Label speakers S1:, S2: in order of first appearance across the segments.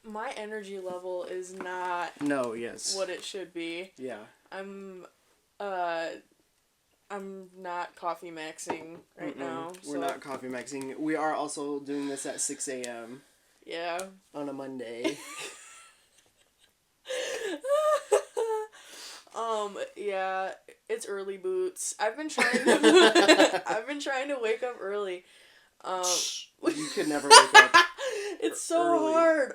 S1: my energy level is not what it should be.
S2: Yeah.
S1: I'm not coffee maxing right now.
S2: We're not coffee maxing. We are also doing this at 6 a.m.
S1: Yeah.
S2: On a Monday.
S1: Yeah, it's early boots. I've been trying to wake up early.
S2: You could never wake up.
S1: It's so early. Hard.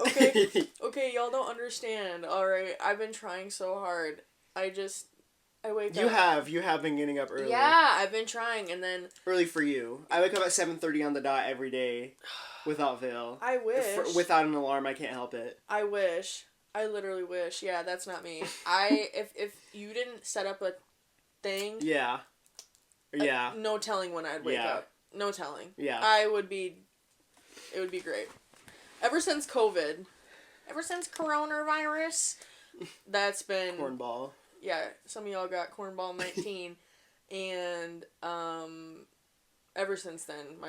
S1: Okay, y'all don't understand. All right, I've been trying so hard. I wake up.
S2: You have been getting up early.
S1: Yeah, I've been trying, and then
S2: early for you. I wake up at 7:30 on the dot every day, without fail.
S1: I wish.
S2: Without an alarm, I can't help it.
S1: I wish. I literally wish. Yeah, that's not me. If you didn't set up a thing.
S2: Yeah. Yeah.
S1: No telling when I'd wake up. No telling.
S2: Yeah.
S1: It would be great. Ever since COVID, ever since coronavirus, that's been
S2: cornball.
S1: Yeah, some of y'all got cornball 19, and ever since then,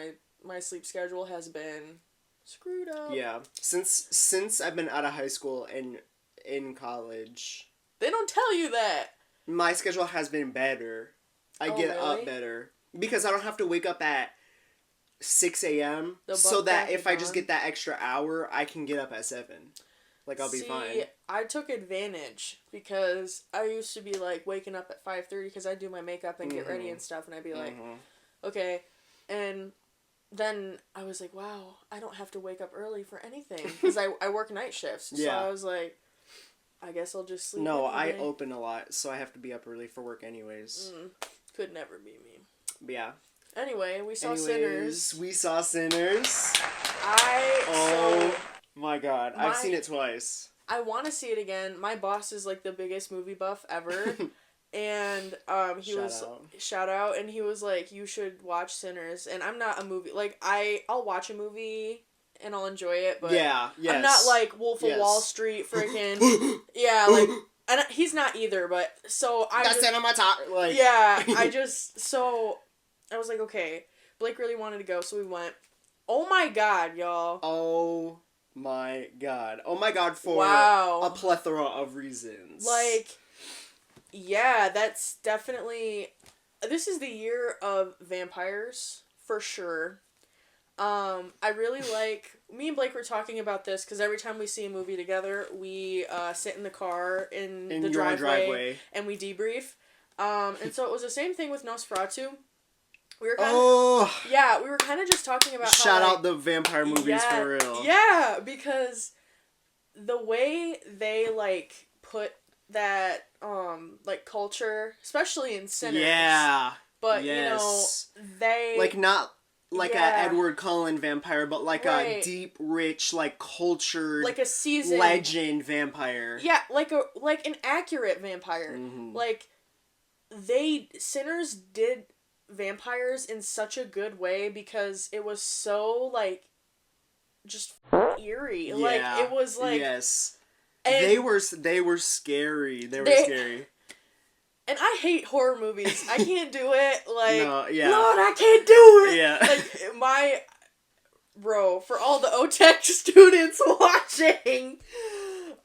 S1: my sleep schedule has been screwed up.
S2: Yeah, since I've been out of high school and in college,
S1: they don't tell you that.
S2: My schedule has been better. I get up better because I don't have to wake up at 6 a.m. so that if I just get that extra hour, I can get up at 7. Like, I'll be fine.
S1: I took advantage because I used to be, like, waking up at 5:30 because I do my makeup and get ready and stuff, and I'd be like, okay. And then I was like, wow, I don't have to wake up early for anything because I work night shifts. So I was like, I guess I'll just sleep.
S2: No, I open a lot, so I have to be up early for work anyways.
S1: Could never be me.
S2: But yeah.
S1: Anyway, we saw Sinners.
S2: We saw Sinners. My God, I've seen it twice.
S1: I want to see it again. My boss is like the biggest movie buff ever, and shout out, and he was like, "You should watch Sinners." And I'm not a movie I'll watch a movie and I'll enjoy it, but I'm not like Wolf of Wall Street, freaking and he's not either. But so I I was like, okay, Blake really wanted to go, so we went. Oh my God, y'all!
S2: Oh my God, for a plethora of reasons.
S1: Like, yeah, that's definitely... This is the year of vampires, for sure. I really like... Me and Blake were talking about this, because every time we see a movie together, we sit in the car in the driveway, and we debrief. And so it was the same thing with Nosferatu. We were kind of just talking about
S2: shout out the vampire movies for real.
S1: Yeah, because the way they like put that culture, especially in Sinners. Yeah. But you know, they
S2: like not like a Edward Cullen vampire, but like a deep, rich, like cultured,
S1: like a seasoned
S2: legend vampire.
S1: Yeah, like an accurate vampire. Like Sinners did vampires in such a good way because it was so like just eerie. Like it was like they were scary. They were scary. And I hate horror movies. I can't do it. Like Lord, I can't do it. Yeah. Like for all the OTech students watching.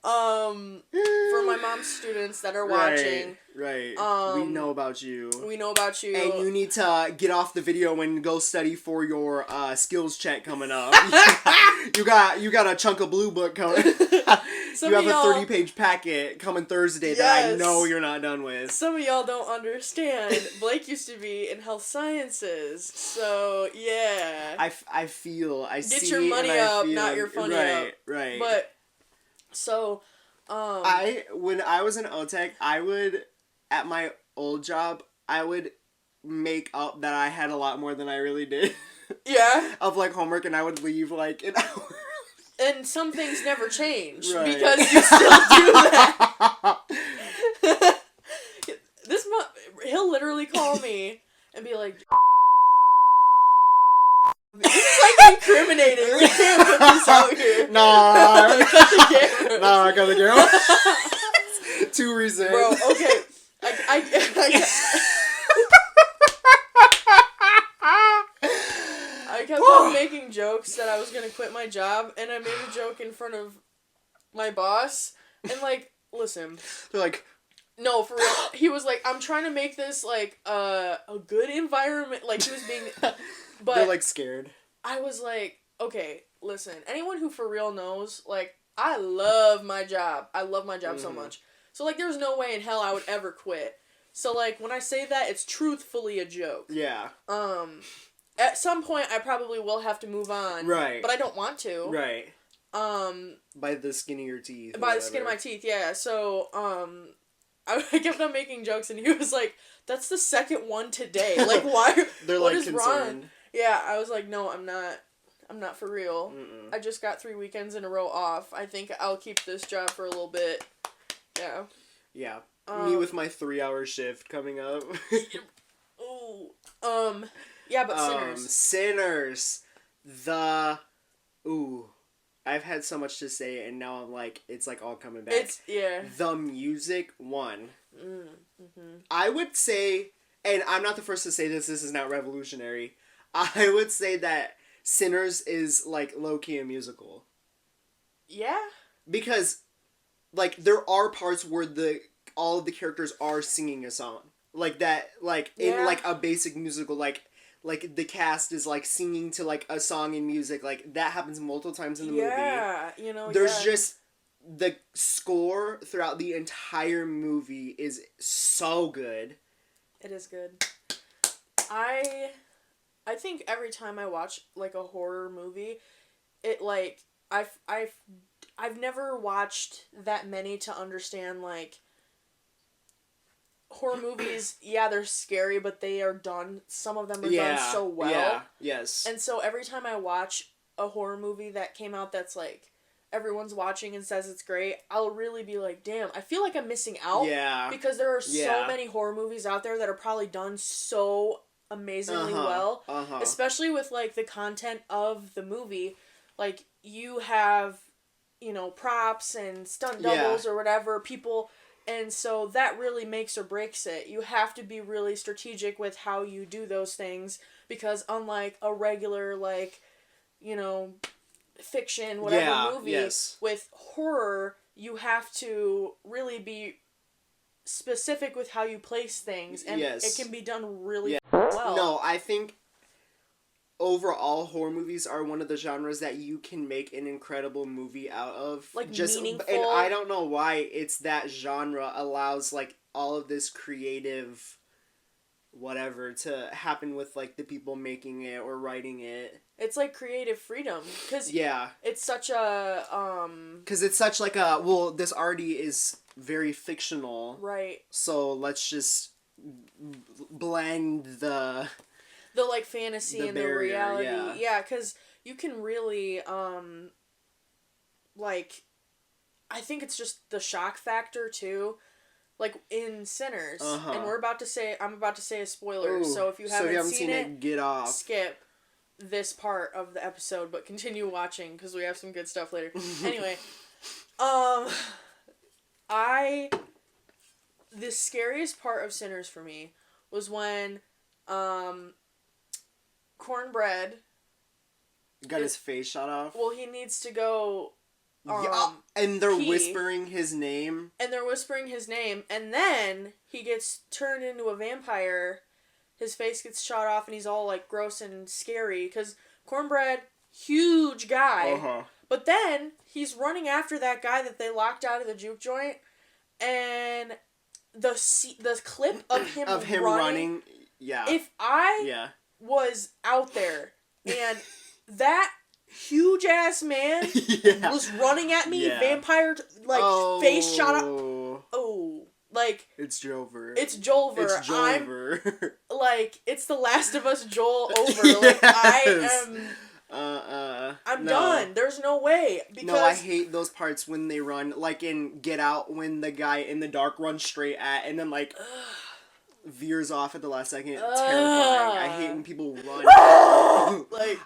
S1: For my mom's students that are watching.
S2: Right. We know about you.
S1: And
S2: you need to get off the video and go study for your skills check coming up. you got a chunk of blue book coming. You have a 30-page packet coming Thursday that I know you're not done with.
S1: Some of y'all don't understand. Blake used to be in health sciences, so yeah.
S2: I feel.
S1: Get your money up, not your funny up.
S2: Right.
S1: But so,
S2: when I was in OTech, I would, at my old job, I would make up that I had a lot more than I really did.
S1: Yeah.
S2: Of, like, homework, and I would leave, like, an hour.
S1: And some things never change, because you still do that. He'll literally call me and be like... This is like incriminating. We can't put this out here.
S2: Nah.
S1: Cut the camera.
S2: Nah, cut the camera. 2 reasons.
S1: Bro, okay. I kept on making jokes that I was gonna quit my job, and I made a joke in front of my boss, and like, listen.
S2: They're like,
S1: no, for real. He was like, I'm trying to make this like a good environment. Like he was being, but
S2: they're like scared.
S1: I was like, okay, listen. Anyone who for real knows, like, I love my job. I love my job so much. So like, there's no way in hell I would ever quit. So like, when I say that, it's truthfully a joke.
S2: Yeah.
S1: At some point, I probably will have to move on.
S2: Right.
S1: But I don't want to.
S2: Right. By the skin of your teeth.
S1: By the skin of my teeth, yeah. So, I kept on making jokes, and he was like, "That's the second one today. Like, why?
S2: They're
S1: what
S2: like
S1: is
S2: concerned.
S1: wrong?" Yeah, I was like, "No, I'm not. I'm not for real.
S2: Mm-mm.
S1: I just got 3 weekends in a row off. I think I'll keep this job for a little bit." Yeah.
S2: Yeah. Me with my 3-hour shift coming up.
S1: Ooh. Yeah, but Sinners.
S2: Sinners. I've had so much to say, and now I'm like, it's like all coming back.
S1: Yeah.
S2: The music one.
S1: Mm-hmm.
S2: I would say, and I'm not the first to say this is not revolutionary, I would say that Sinners is like low-key a musical.
S1: Yeah. Because,
S2: like, there are parts where all of the characters are singing a song. Like that, like, in like a basic musical, like the cast is like singing to like a song in music, like that happens multiple times in the movie.
S1: Yeah, you know.
S2: There's just the score throughout the entire movie is so good.
S1: It is good. I think every time I watch like a horror movie, it like I've never watched that many to understand like horror movies, yeah, they're scary, but they are done. Some of them are done so well.
S2: Yeah, yes.
S1: And so every time I watch a horror movie that came out that's like everyone's watching and says it's great, I'll really be like, damn, I feel like I'm missing out.
S2: Yeah.
S1: Because there are so many horror movies out there that are probably done so amazingly well. Especially with like the content of the movie. Like you have, you know, props and stunt doubles or whatever, people. And so that really makes or breaks it. You have to be really strategic with how you do those things because unlike a regular, like, you know, fiction, whatever movie, with horror, you have to really be specific with how you place things. And it can be done really well.
S2: No, I think overall horror movies are one of the genres that you can make an incredible movie out of.
S1: Like
S2: just
S1: meaningful.
S2: And I don't know why it's that genre allows like all of this creative whatever to happen with like the people making it or writing it.
S1: It's like creative freedom cuz it's such a
S2: cuz it's such like a this already is very fictional.
S1: Right.
S2: So let's just blend the
S1: like fantasy and the reality. Yeah, because you can really, like, I think it's just the shock factor too. Like in Sinners. And I'm about to say a spoiler.
S2: Ooh,
S1: so if you haven't seen it,
S2: get off.
S1: Skip this part of the episode, but continue watching because we have some good stuff later. Anyway, the scariest part of Sinners for me was when, Cornbread
S2: got his face shot off.
S1: Well, he needs to go.
S2: And they're whispering his name. And
S1: then he gets turned into a vampire. His face gets shot off, and he's all like gross and scary because Cornbread, huge guy. But then he's running after that guy that they locked out of the juke joint, and the clip of him running. Yeah. If I was out there and that huge ass man was running at me, vampire face shot up. Oh, like
S2: it's Jover.
S1: I'm like it's the Last of Us Joel over. Like I am. I'm done. There's no way because
S2: I hate those parts when they run, like in Get Out, when the guy in the dark runs straight at and then like. Veers off at the last second. Terrifying. I hate when people run.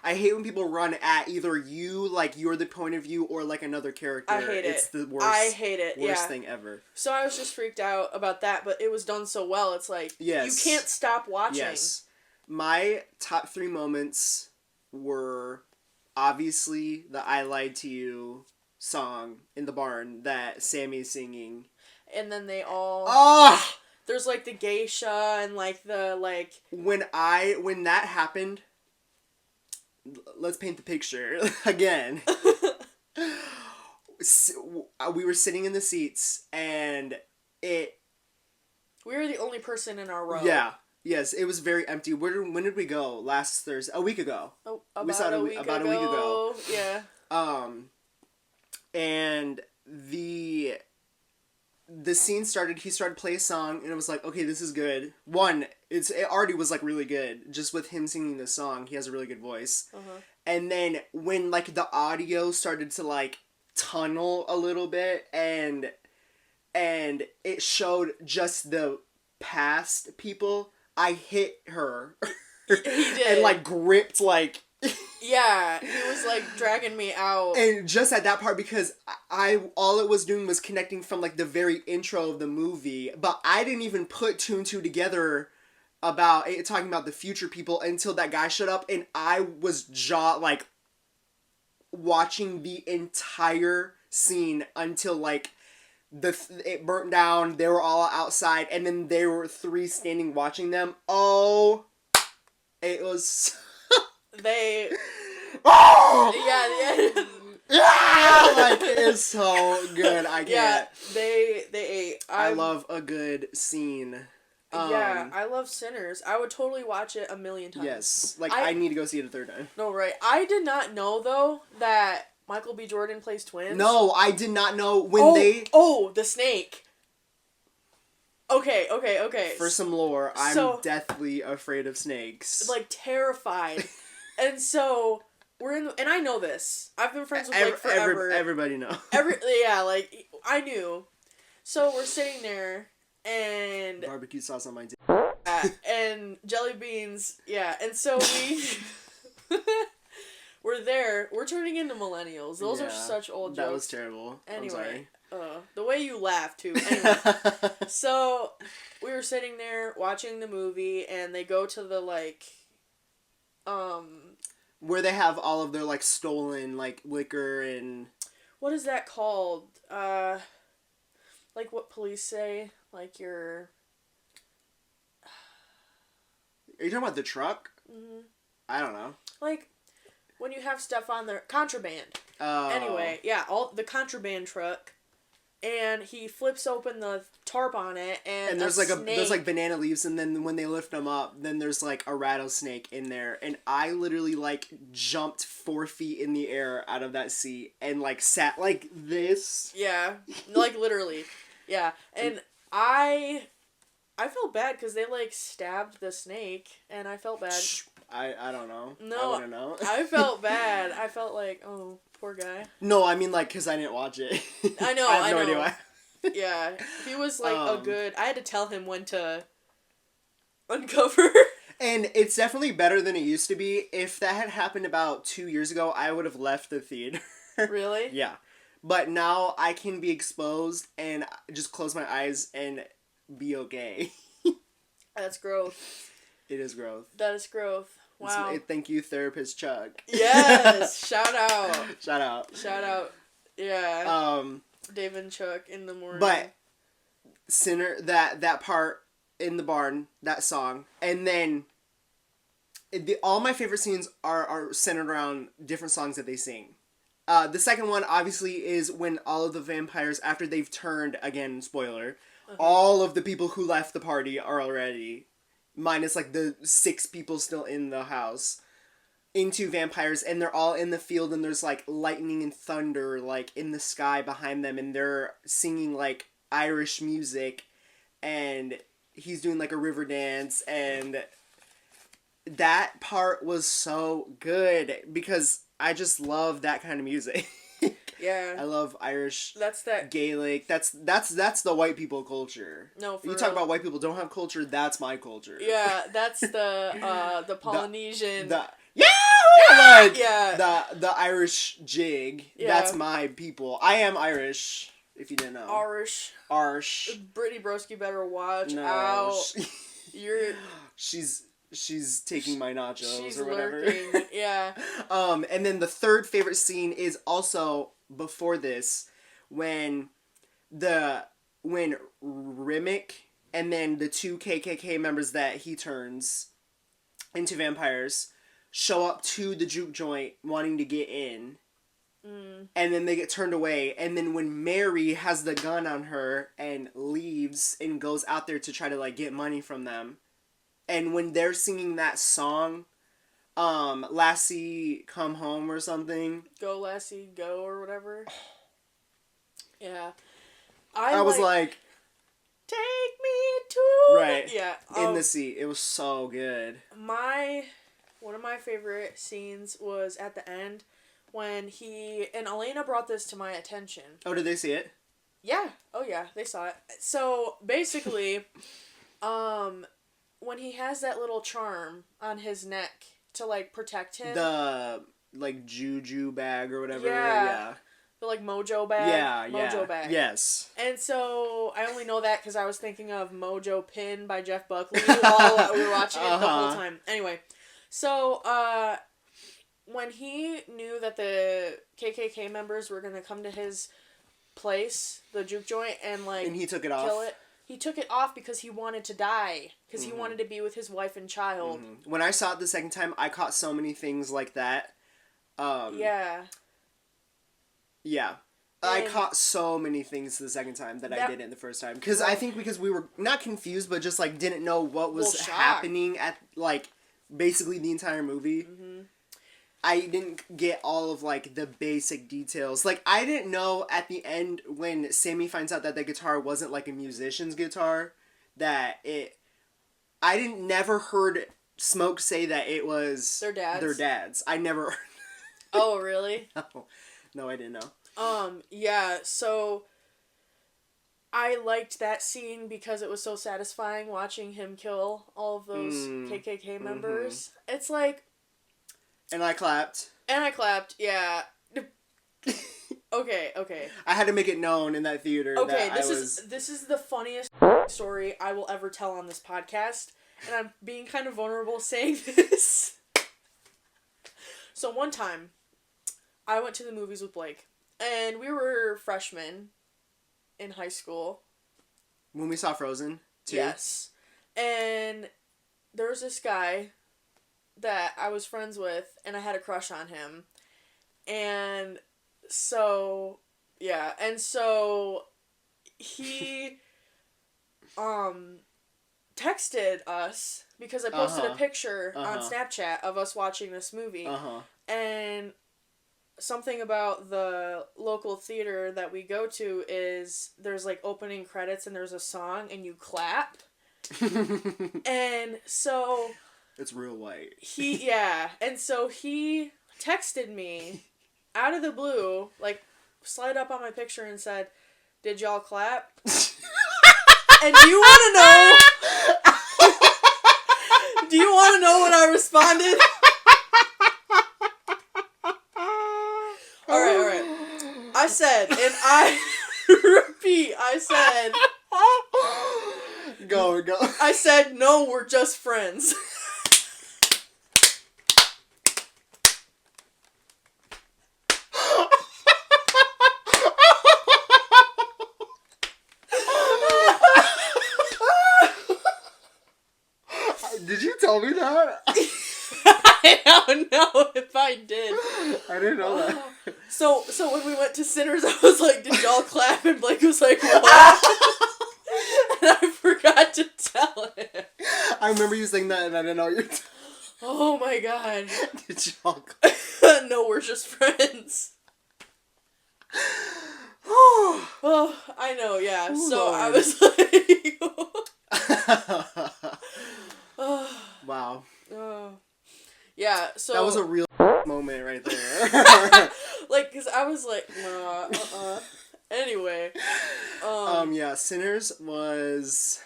S2: I hate when people run at either you, like you're the point of view, or like another character.
S1: I hate it.
S2: It's the worst.
S1: I hate it.
S2: Worst thing ever.
S1: So I was just freaked out about that, but it was done so well. It's like you can't stop watching.
S2: Yes. My top 3 moments were obviously the "I lied to you" song in the barn that Sammy's singing.
S1: And then they all...
S2: Oh!
S1: There's, like, the geisha and, like, the, like...
S2: When that happened, let's paint the picture again. We were sitting in the seats, and we
S1: were the only person in our row.
S2: Yeah. Yes, it was very empty. When did we go? Last Thursday? A week ago.
S1: Oh, about a week ago. Yeah.
S2: And the scene started, he started to play a song, and it was like, okay, this is good. It already was, like, really good. Just with him singing the song, he has a really good voice.
S1: Uh-huh.
S2: And then when, like, the audio started to, like, tunnel a little bit, and it showed just the past people, I hit her.
S1: He did.
S2: And, like, gripped, like...
S1: Yeah, he was, like, dragging me out.
S2: And just at that part, because all it was doing was connecting from, like, the very intro of the movie, but I didn't even put two and two together about it, talking about the future people until that guy showed up, and I was watching the entire scene until, like, it burnt down, they were all outside, and then there were three standing watching them. Oh, it was...
S1: They...
S2: Oh!
S1: Yeah,
S2: Like, it's so good. I can't.
S1: Yeah, they ate.
S2: I love a good scene.
S1: Yeah, I love Sinners. I would totally watch it 1,000,000 times.
S2: Yes. Like, I need to go see it a third time.
S1: No, right. I did not know, though, that Michael B. Jordan plays twins.
S2: No, I did not know when they...
S1: Oh, the snake. Okay.
S2: For some lore, I'm deathly afraid of snakes.
S1: Like, terrified. And so, and I know this. I've been friends with, like, forever.
S2: Everybody knows.
S1: Yeah, like, I knew. So, we're sitting there, and...
S2: Barbecue sauce on my dick.
S1: And jelly beans, yeah. And so we're there. We're turning into millennials. Those are such old jokes.
S2: That was terrible.
S1: Anyway, I'm sorry. The way you laugh, too. Anyway, so we were sitting there watching the movie, and they go to the, like...
S2: where they have all of their, like, stolen, like, liquor and...
S1: What is that called? Like what police say? Like your...
S2: Are you talking about the truck?
S1: Mm-hmm.
S2: I don't know.
S1: Like, when you have stuff on there... Contraband.
S2: Oh.
S1: Anyway, yeah, the contraband truck. And he flips open the tarp on it, and
S2: there's there's like banana leaves, and then when they lift them up, then there's like a rattlesnake in there, and I literally like jumped 4 feet in the air out of that seat and like sat like this.
S1: Yeah, like literally, yeah, and I felt bad because they like stabbed the snake, and I felt bad.
S2: I don't know.
S1: No,
S2: I wouldn't know.
S1: I felt bad. I felt like, oh, poor guy.
S2: No, I mean like because I didn't watch it.
S1: I know.
S2: I have no idea why.
S1: Yeah, he was like a good. I had to tell him when to uncover.
S2: And it's definitely better than it used to be. If that had happened about 2 years ago, I would have left the theater.
S1: Really?
S2: Yeah, but now I can be exposed and just close my eyes and be okay.
S1: That's growth.
S2: It is growth.
S1: That is growth. Wow.
S2: Thank you, therapist Chuck.
S1: Yes. Shout out.
S2: Shout out.
S1: Shout out. Yeah. Dave and Chuck in the morning.
S2: But Sinner, that part in the barn, that song, and then all my favorite scenes are centered around different songs that they sing. The second one obviously is when all of the vampires, after they've turned, again, spoiler, all of the people who left the party are already, minus like the 6 people still in the house, into vampires, and they're all in the field, and there's like lightning and thunder like in the sky behind them, and they're singing like Irish music, and he's doing like a river dance, and that part was so good because I just love that kind of music.
S1: Yeah.
S2: I love Irish.
S1: That's that
S2: Gaelic. That's the white people culture.
S1: No, for
S2: you talk about white people don't have culture. That's my culture.
S1: Yeah, that's the Polynesian.
S2: The Irish jig. Yeah. That's my people. I am Irish. If you didn't know. Irish.
S1: Brittany Broski better watch out.
S2: She's taking my nachos
S1: she's
S2: or whatever.
S1: Lurking. Yeah.
S2: And then the third favorite scene is also before this, when Remick and then the 2 KKK members that he turns into vampires show up to the juke joint wanting to get in. And then they get turned away. And then when Mary has the gun on her and leaves and goes out there to try to, like, get money from them. And when they're singing that song, Lassie Come Home or something.
S1: Go Lassie Go or whatever. Yeah.
S2: I was like...
S1: Take me to...
S2: Right.
S1: Yeah.
S2: In the seat. It was so good.
S1: One of my favorite scenes was at the end when and Elena brought this to my attention.
S2: Oh, did they see it?
S1: Yeah. Oh, yeah. They saw it. So, basically, when he has that little charm on his neck to, like, protect him.
S2: The, like, juju bag or whatever.
S1: Yeah. The, like, mojo bag.
S2: Yeah,
S1: Mojo bag.
S2: Yes.
S1: And so, I only know that because I was thinking of Mojo Pin by Jeff Buckley while we were watching it the whole time. Anyway, so, when he knew that the KKK members were going to come to his place, the juke joint, and, like,
S2: and he took it
S1: kill
S2: off.
S1: He took it off because he wanted to die. Because he wanted to be with his wife and child.
S2: When I saw it the second time, I caught so many things like that.
S1: Yeah.
S2: Yeah. I caught so many things the second time that I didn't the first time. Because I think because we were not confused, but just, like, didn't know what was happening at, like, basically the entire movie. Mm-hmm. I didn't get all of, like, the basic details. Like, I didn't know at the end when Sammy finds out that the guitar wasn't, like, a musician's guitar, that it... I never heard Smoke say that it was...
S1: Their dad's?
S2: Their dad's. I never...
S1: Oh, really?
S2: No, I didn't know.
S1: Yeah, so... I liked that scene because it was so satisfying watching him kill all of those KKK members. It's like...
S2: And I clapped.
S1: Yeah. Okay.
S2: I had to make it known in that theater.
S1: Okay,
S2: that
S1: this is the funniest story I will ever tell on this podcast, and I'm being kind of vulnerable saying this. So one time, I went to the movies with Blake, and we were freshmen in high school.
S2: When we saw Frozen, too?
S1: Yes. And there was this guy that I was friends with, and I had a crush on him. And so, yeah. And so, he, texted us, because I posted a picture on Snapchat of us watching this movie. And something about the local theater that we go to is there's, like, opening credits and there's a song and you clap. And so...
S2: It's real white.
S1: And so he texted me out of the blue, like, slid up on my picture and said, "Did y'all clap?" And do you want to know what I responded? All right. I said, and I repeat, I said...
S2: Go.
S1: I said, "No, we're just friends."
S2: Did you tell me that?
S1: I don't know if I did.
S2: I didn't know that.
S1: So when we went to Sinners, I was like, "Did y'all clap?" And Blake was like, "What?" And I forgot to tell him.
S2: I remember you saying that, and I didn't know what you were
S1: Oh my god.
S2: Did y'all clap?
S1: No, we're just friends. Oh, I know, yeah.
S2: Ooh,
S1: so
S2: Lord.
S1: I was like...
S2: Wow.
S1: Yeah, so...
S2: That was a real moment right there.
S1: Like, because I was like, Anyway.
S2: Yeah, Sinners was...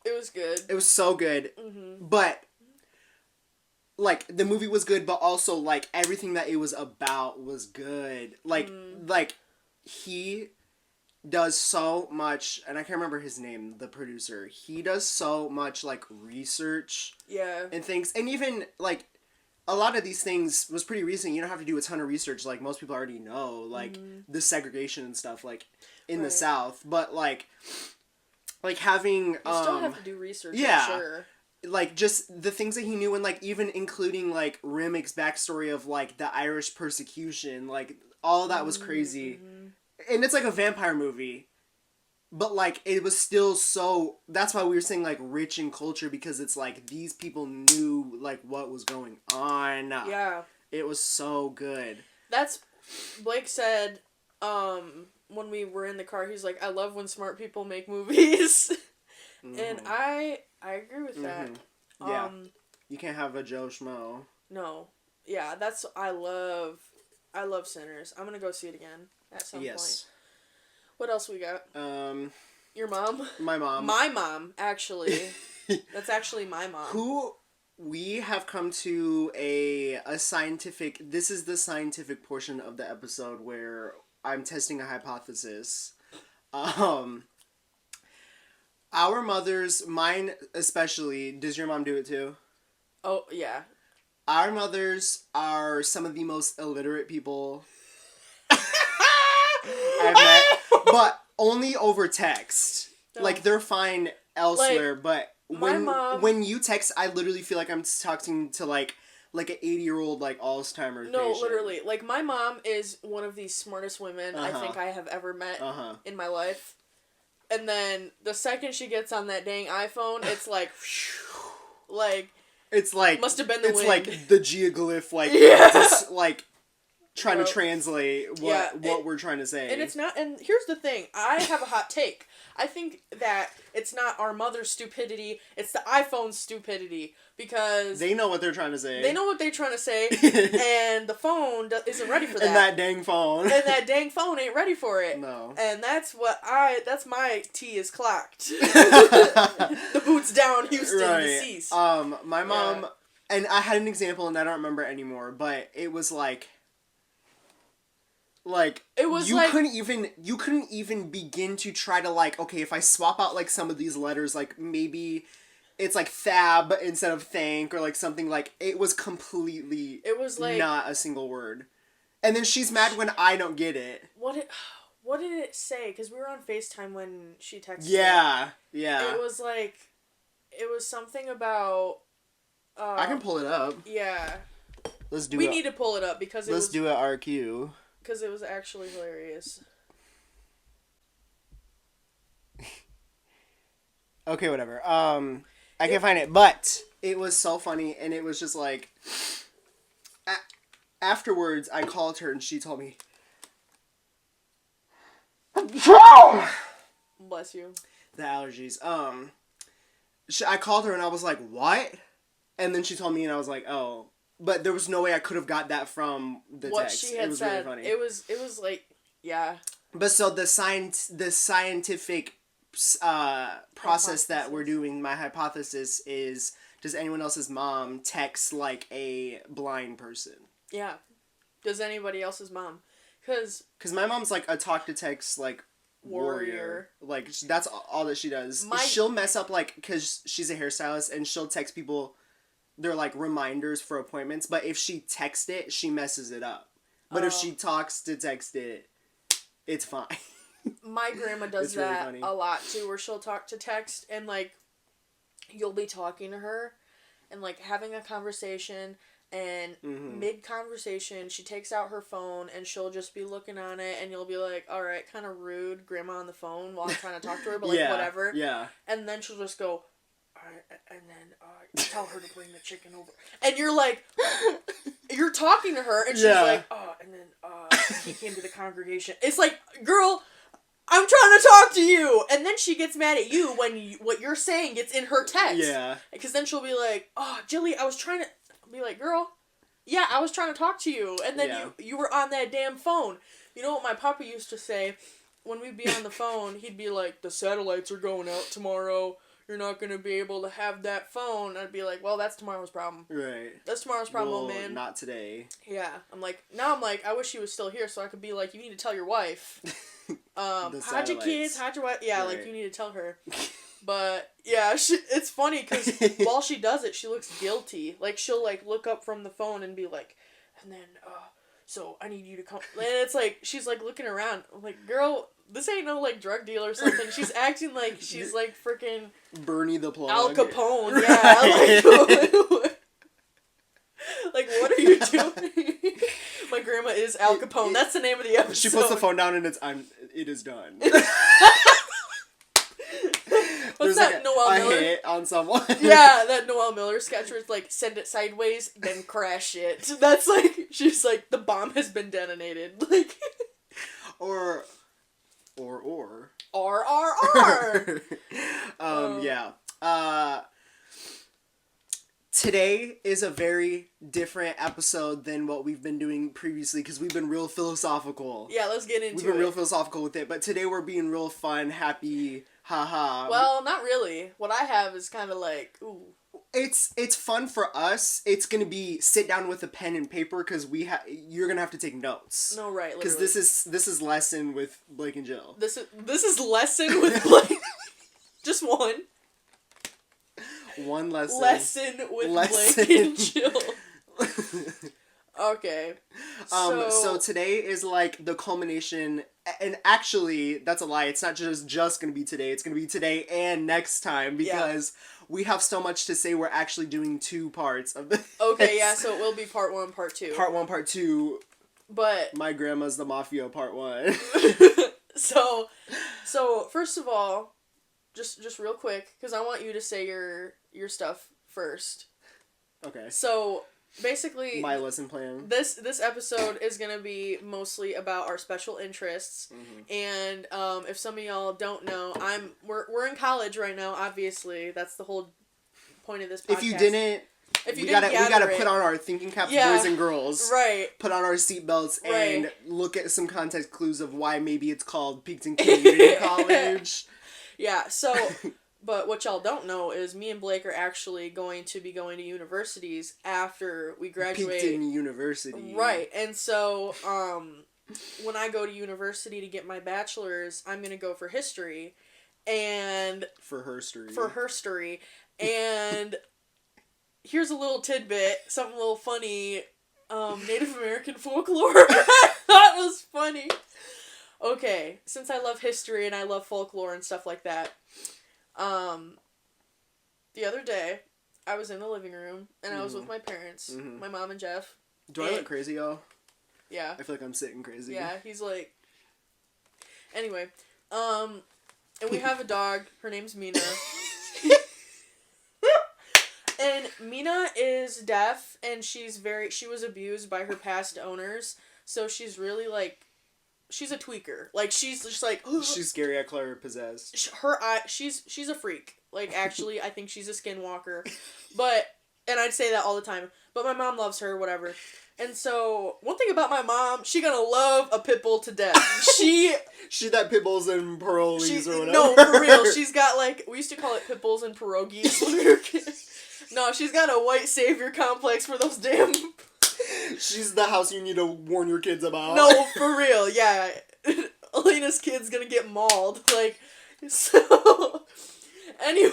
S1: It was good.
S2: It was so good. Mm-hmm. But, like, the movie was good, but also, like, everything that it was about was good. Like, he does so much, and I can't remember his name, the producer. He does so much, like, research.
S1: Yeah.
S2: And things. And even, like, a lot of these things was pretty recent. You don't have to do a ton of research. Like, most people already know, like, the segregation and stuff, like, in the South. But, like having...
S1: You still have to do research,
S2: yeah,
S1: I'm sure.
S2: Like, just the things that he knew, and, like, even including, like, Remick's backstory of, like, the Irish persecution. Like, all of that was crazy. And it's, like, a vampire movie. But, like, it was still so... That's why we were saying, like, rich in culture, because it's, like, these people knew, like, what was going on.
S1: Yeah.
S2: It was so good.
S1: That's... Blake said, when we were in the car, he's like, I love when smart people make movies. And I agree with that.
S2: Yeah. You can't have a Joe Schmo.
S1: No. Yeah, that's... I love Sinners. I'm gonna go see it again at some point. What else we got? Your mom?
S2: My mom.
S1: My mom, actually. That's actually my mom.
S2: Who we have come to a scientific... This is the scientific portion of the episode where I'm testing a hypothesis. Our mothers, mine especially, does your mom do it too?
S1: Oh, yeah.
S2: Our mothers are some of the most illiterate people I've met, but only over text. No. Like, they're fine elsewhere, like, but when you text, I literally feel like I'm talking to, like an 80-year-old, like, Alzheimer's
S1: No,
S2: patient.
S1: literally. Like, my mom is one of the smartest women I think I have ever met in my life. And then, the second she gets on that dang iPhone, it's like, like...
S2: It's like...
S1: Must have been the wind.
S2: It's like the geoglyph, like, just, like... trying to translate what we're trying to say.
S1: And it's not... And here's the thing. I have a hot take. I think that it's not our mother's stupidity. It's the iPhone's stupidity. Because...
S2: They know what they're trying to say.
S1: They know what they're trying to say. And the phone isn't ready for that.
S2: And that dang phone.
S1: And that dang phone ain't ready for it.
S2: No.
S1: And that's my T is clocked. The boots down, Houston, deceased.
S2: My mom... Yeah. And I had an example, and I don't remember it anymore, but it was like... Like,
S1: it was
S2: you couldn't even begin to try to, like, okay, if I swap out, like, some of these letters, like, maybe it's, like, thab instead of thank, or, like, something, like, it was completely... It was, like... Not a single word. And then she's mad when I don't get it.
S1: What did it say? Because we were on FaceTime when she texted
S2: Yeah.
S1: It was, like... It was something about...
S2: I can pull it up.
S1: Yeah.
S2: We
S1: need to pull it up, because
S2: Let's do it RQ.
S1: Because it was actually hilarious.
S2: Okay, whatever. I can't find it, but it was so funny, and it was just like... Afterwards, I called her, and she told me...
S1: Bless you.
S2: The allergies. I called her, and I was like, what? And then she told me, and I was like, oh... But there was no way I could have got that from the
S1: what
S2: text.
S1: What she had said. Really funny. It was like, yeah.
S2: But so the scientific process that we're doing, my hypothesis is, does anyone else's mom text like a blind person?
S1: Yeah. Does anybody else's mom? Because
S2: my mom's like a talk-to-text, like, warrior. Like, that's all that she does. She'll mess up, like, because she's a hairstylist, and she'll text people... They're, like, reminders for appointments. But if she texts it, she messes it up. But if she talks to text it, it's fine.
S1: My grandma does that really a lot, too. Where she'll talk to text. And, like, you'll be talking to her. And, like, having a conversation. And mid-conversation, she takes out her phone. And she'll just be looking on it. And you'll be like, alright, kind of rude. Grandma on the phone while I'm trying to talk to her. But, like, whatever.
S2: Yeah.
S1: And then she'll just go... And then tell her to bring the chicken over. And you're like, you're talking to her, and she's like, and then he came to the congregation. It's like, girl, I'm trying to talk to you. And then she gets mad at you when what you're saying gets in her text.
S2: Yeah.
S1: Because then she'll be like, oh, Jilly, I was trying to... I'll be like, girl, yeah, I was trying to talk to you. And then you were on that damn phone. You know what my papa used to say? When we'd be on the phone, he'd be like, the satellites are going out tomorrow. You're not going to be able to have that phone. I'd be like, well, that's tomorrow's problem.
S2: Right.
S1: That's tomorrow's problem, man.
S2: Not today.
S1: Yeah. I'm like, I wish he was still here so I could be like, you need to tell your wife. How'd your kids? How'd your wife? Yeah, right. Like, you need to tell her. But yeah, it's funny because while she does it, she looks guilty. Like she'll like look up from the phone and be like, and then so I need you to come. And it's like she's like looking around. I'm like, girl, this ain't no like drug deal or something. She's acting like she's like freaking
S2: Bernie the Plug.
S1: Al Capone. Yeah. Like what are you doing? My grandma is Al Capone. That's the name of the episode.
S2: She puts the phone down and it is done.
S1: What's that like Noel Miller?
S2: Hit on someone.
S1: Yeah, that Noel Miller sketch where it's like, send it sideways, then crash it. That's like, she's like, the bomb has been detonated. Like.
S2: Or. Yeah. Today is a very different episode than what we've been doing previously because we've been real philosophical.
S1: Yeah, let's get into it.
S2: We've been real philosophical with it, but today we're being real fun, happy, haha.
S1: Well, not really. What I have is kind of like, ooh.
S2: It's fun for us. It's gonna be sit down with a pen and paper because you're gonna have to take notes.
S1: No, right.
S2: Because this is lesson with Blake and Jill.
S1: This is lesson with Blake. Just one.
S2: One lesson.
S1: Lesson with Blake and Jill. Okay.
S2: So today is like the culmination, and actually that's a lie. It's not just gonna be today. It's gonna be today and next time because we have so much to say. We're actually doing 2 parts of this.
S1: Okay, yeah. So it will be part 1, part 2.
S2: Part 1, part 2.
S1: But
S2: my grandma's the mafia. Part 1.
S1: So first of all, just real quick, because I want you to say your stuff first.
S2: Okay.
S1: So basically,
S2: my lesson plan.
S1: This episode is gonna be mostly about our special interests, and if some of y'all don't know, we're in college right now. Obviously, that's the whole point of this podcast.
S2: We gotta put on our thinking caps, boys and girls.
S1: Right.
S2: Put on our seatbelts and look at some context clues of why maybe it's called Peakton Community College.
S1: Yeah. So. But what y'all don't know is me and Blake are actually going to be going to universities after we graduate.
S2: Peakton University.
S1: Right. And so, when I go to university to get my bachelor's, I'm going to go for history. And...
S2: For herstory.
S1: For herstory. And here's a little tidbit, something a little funny. Native American folklore. I thought it was funny. Okay. Since I love history and I love folklore and stuff like that, the other day, I was in the living room, and I was with my parents, my mom and Jeff.
S2: Do I look crazy, y'all?
S1: Yeah.
S2: I feel like I'm sitting crazy.
S1: Yeah, he's like... Anyway, and we have a dog, her name's Mina. And Mina is deaf, and she was abused by her past owners, so she's really, like... She's a tweaker. Like, she's just like...
S2: She's scary. I call her possessed.
S1: Her eye... She's a freak. Like, actually, I think she's a skinwalker. But... And I'd say that all the time. But my mom loves her, whatever. And so, one thing about my mom, she gonna love a pit bull to death. She
S2: that pit bulls and pierogies or whatever.
S1: No, for real. She's got, like... We used to call it pit bulls and pierogies when we were kids. No, she's got a white savior complex for those damn...
S2: She's the house you need to warn your kids about.
S1: No, for real, yeah. Elena's kid's gonna get mauled. Like, so... Anyway...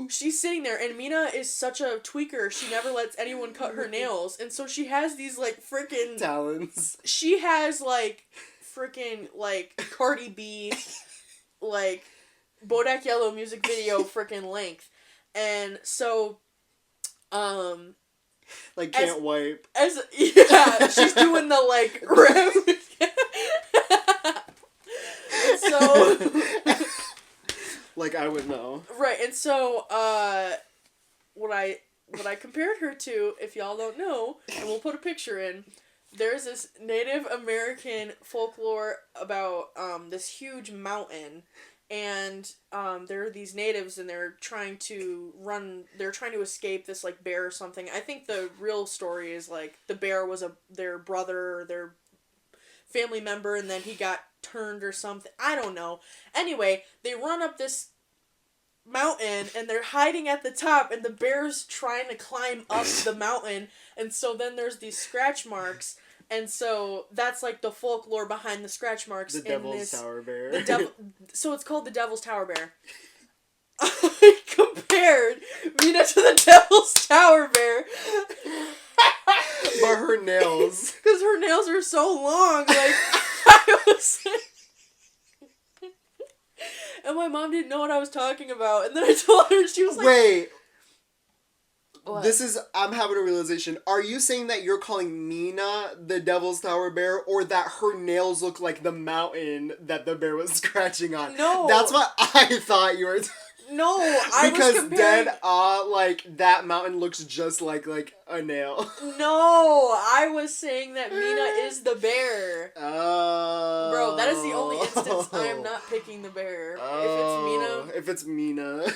S1: She's sitting there, and Mina is such a tweaker, she never lets anyone cut her nails, and so she has these, like, freaking...
S2: Talons.
S1: She has, like, freaking, like, Cardi B, like, Bodak Yellow music video freaking length. And so,
S2: like, can't wipe.
S1: Yeah, she's doing the, like, so...
S2: Like, I would know.
S1: Right, and so, what I compared her to, if y'all don't know, and we'll put a picture in, there's this Native American folklore about, this huge mountain, and, there are these natives, and they're trying to escape this, like, bear or something. I think the real story is, like, the bear was their brother, or their family member, and then he got turned or something. I don't know. Anyway, they run up this mountain, and they're hiding at the top, and the bear's trying to climb up the mountain, and so then there's these scratch marks And so that's like the folklore behind the scratch marks.
S2: The Devil's Tower Bear.
S1: So it's called the Devil's Tower Bear. I compared Mina to the Devil's Tower Bear.
S2: But her nails.
S1: Because her nails are so long. Like, I was like... And my mom didn't know what I was talking about. And then I told her, and she was like...
S2: Wait.
S1: What?
S2: I'm having a realization. Are you saying that you're calling Mina the Devil's Tower Bear, or that her nails look like the mountain that the bear was scratching on?
S1: No.
S2: That's what I thought you were
S1: No, I
S2: because
S1: was comparing...
S2: like, that mountain looks just like a nail.
S1: No, I was saying that Mina is the bear.
S2: Oh.
S1: Bro, that is the only instance I am not picking the bear.
S2: Oh. If it's Mina.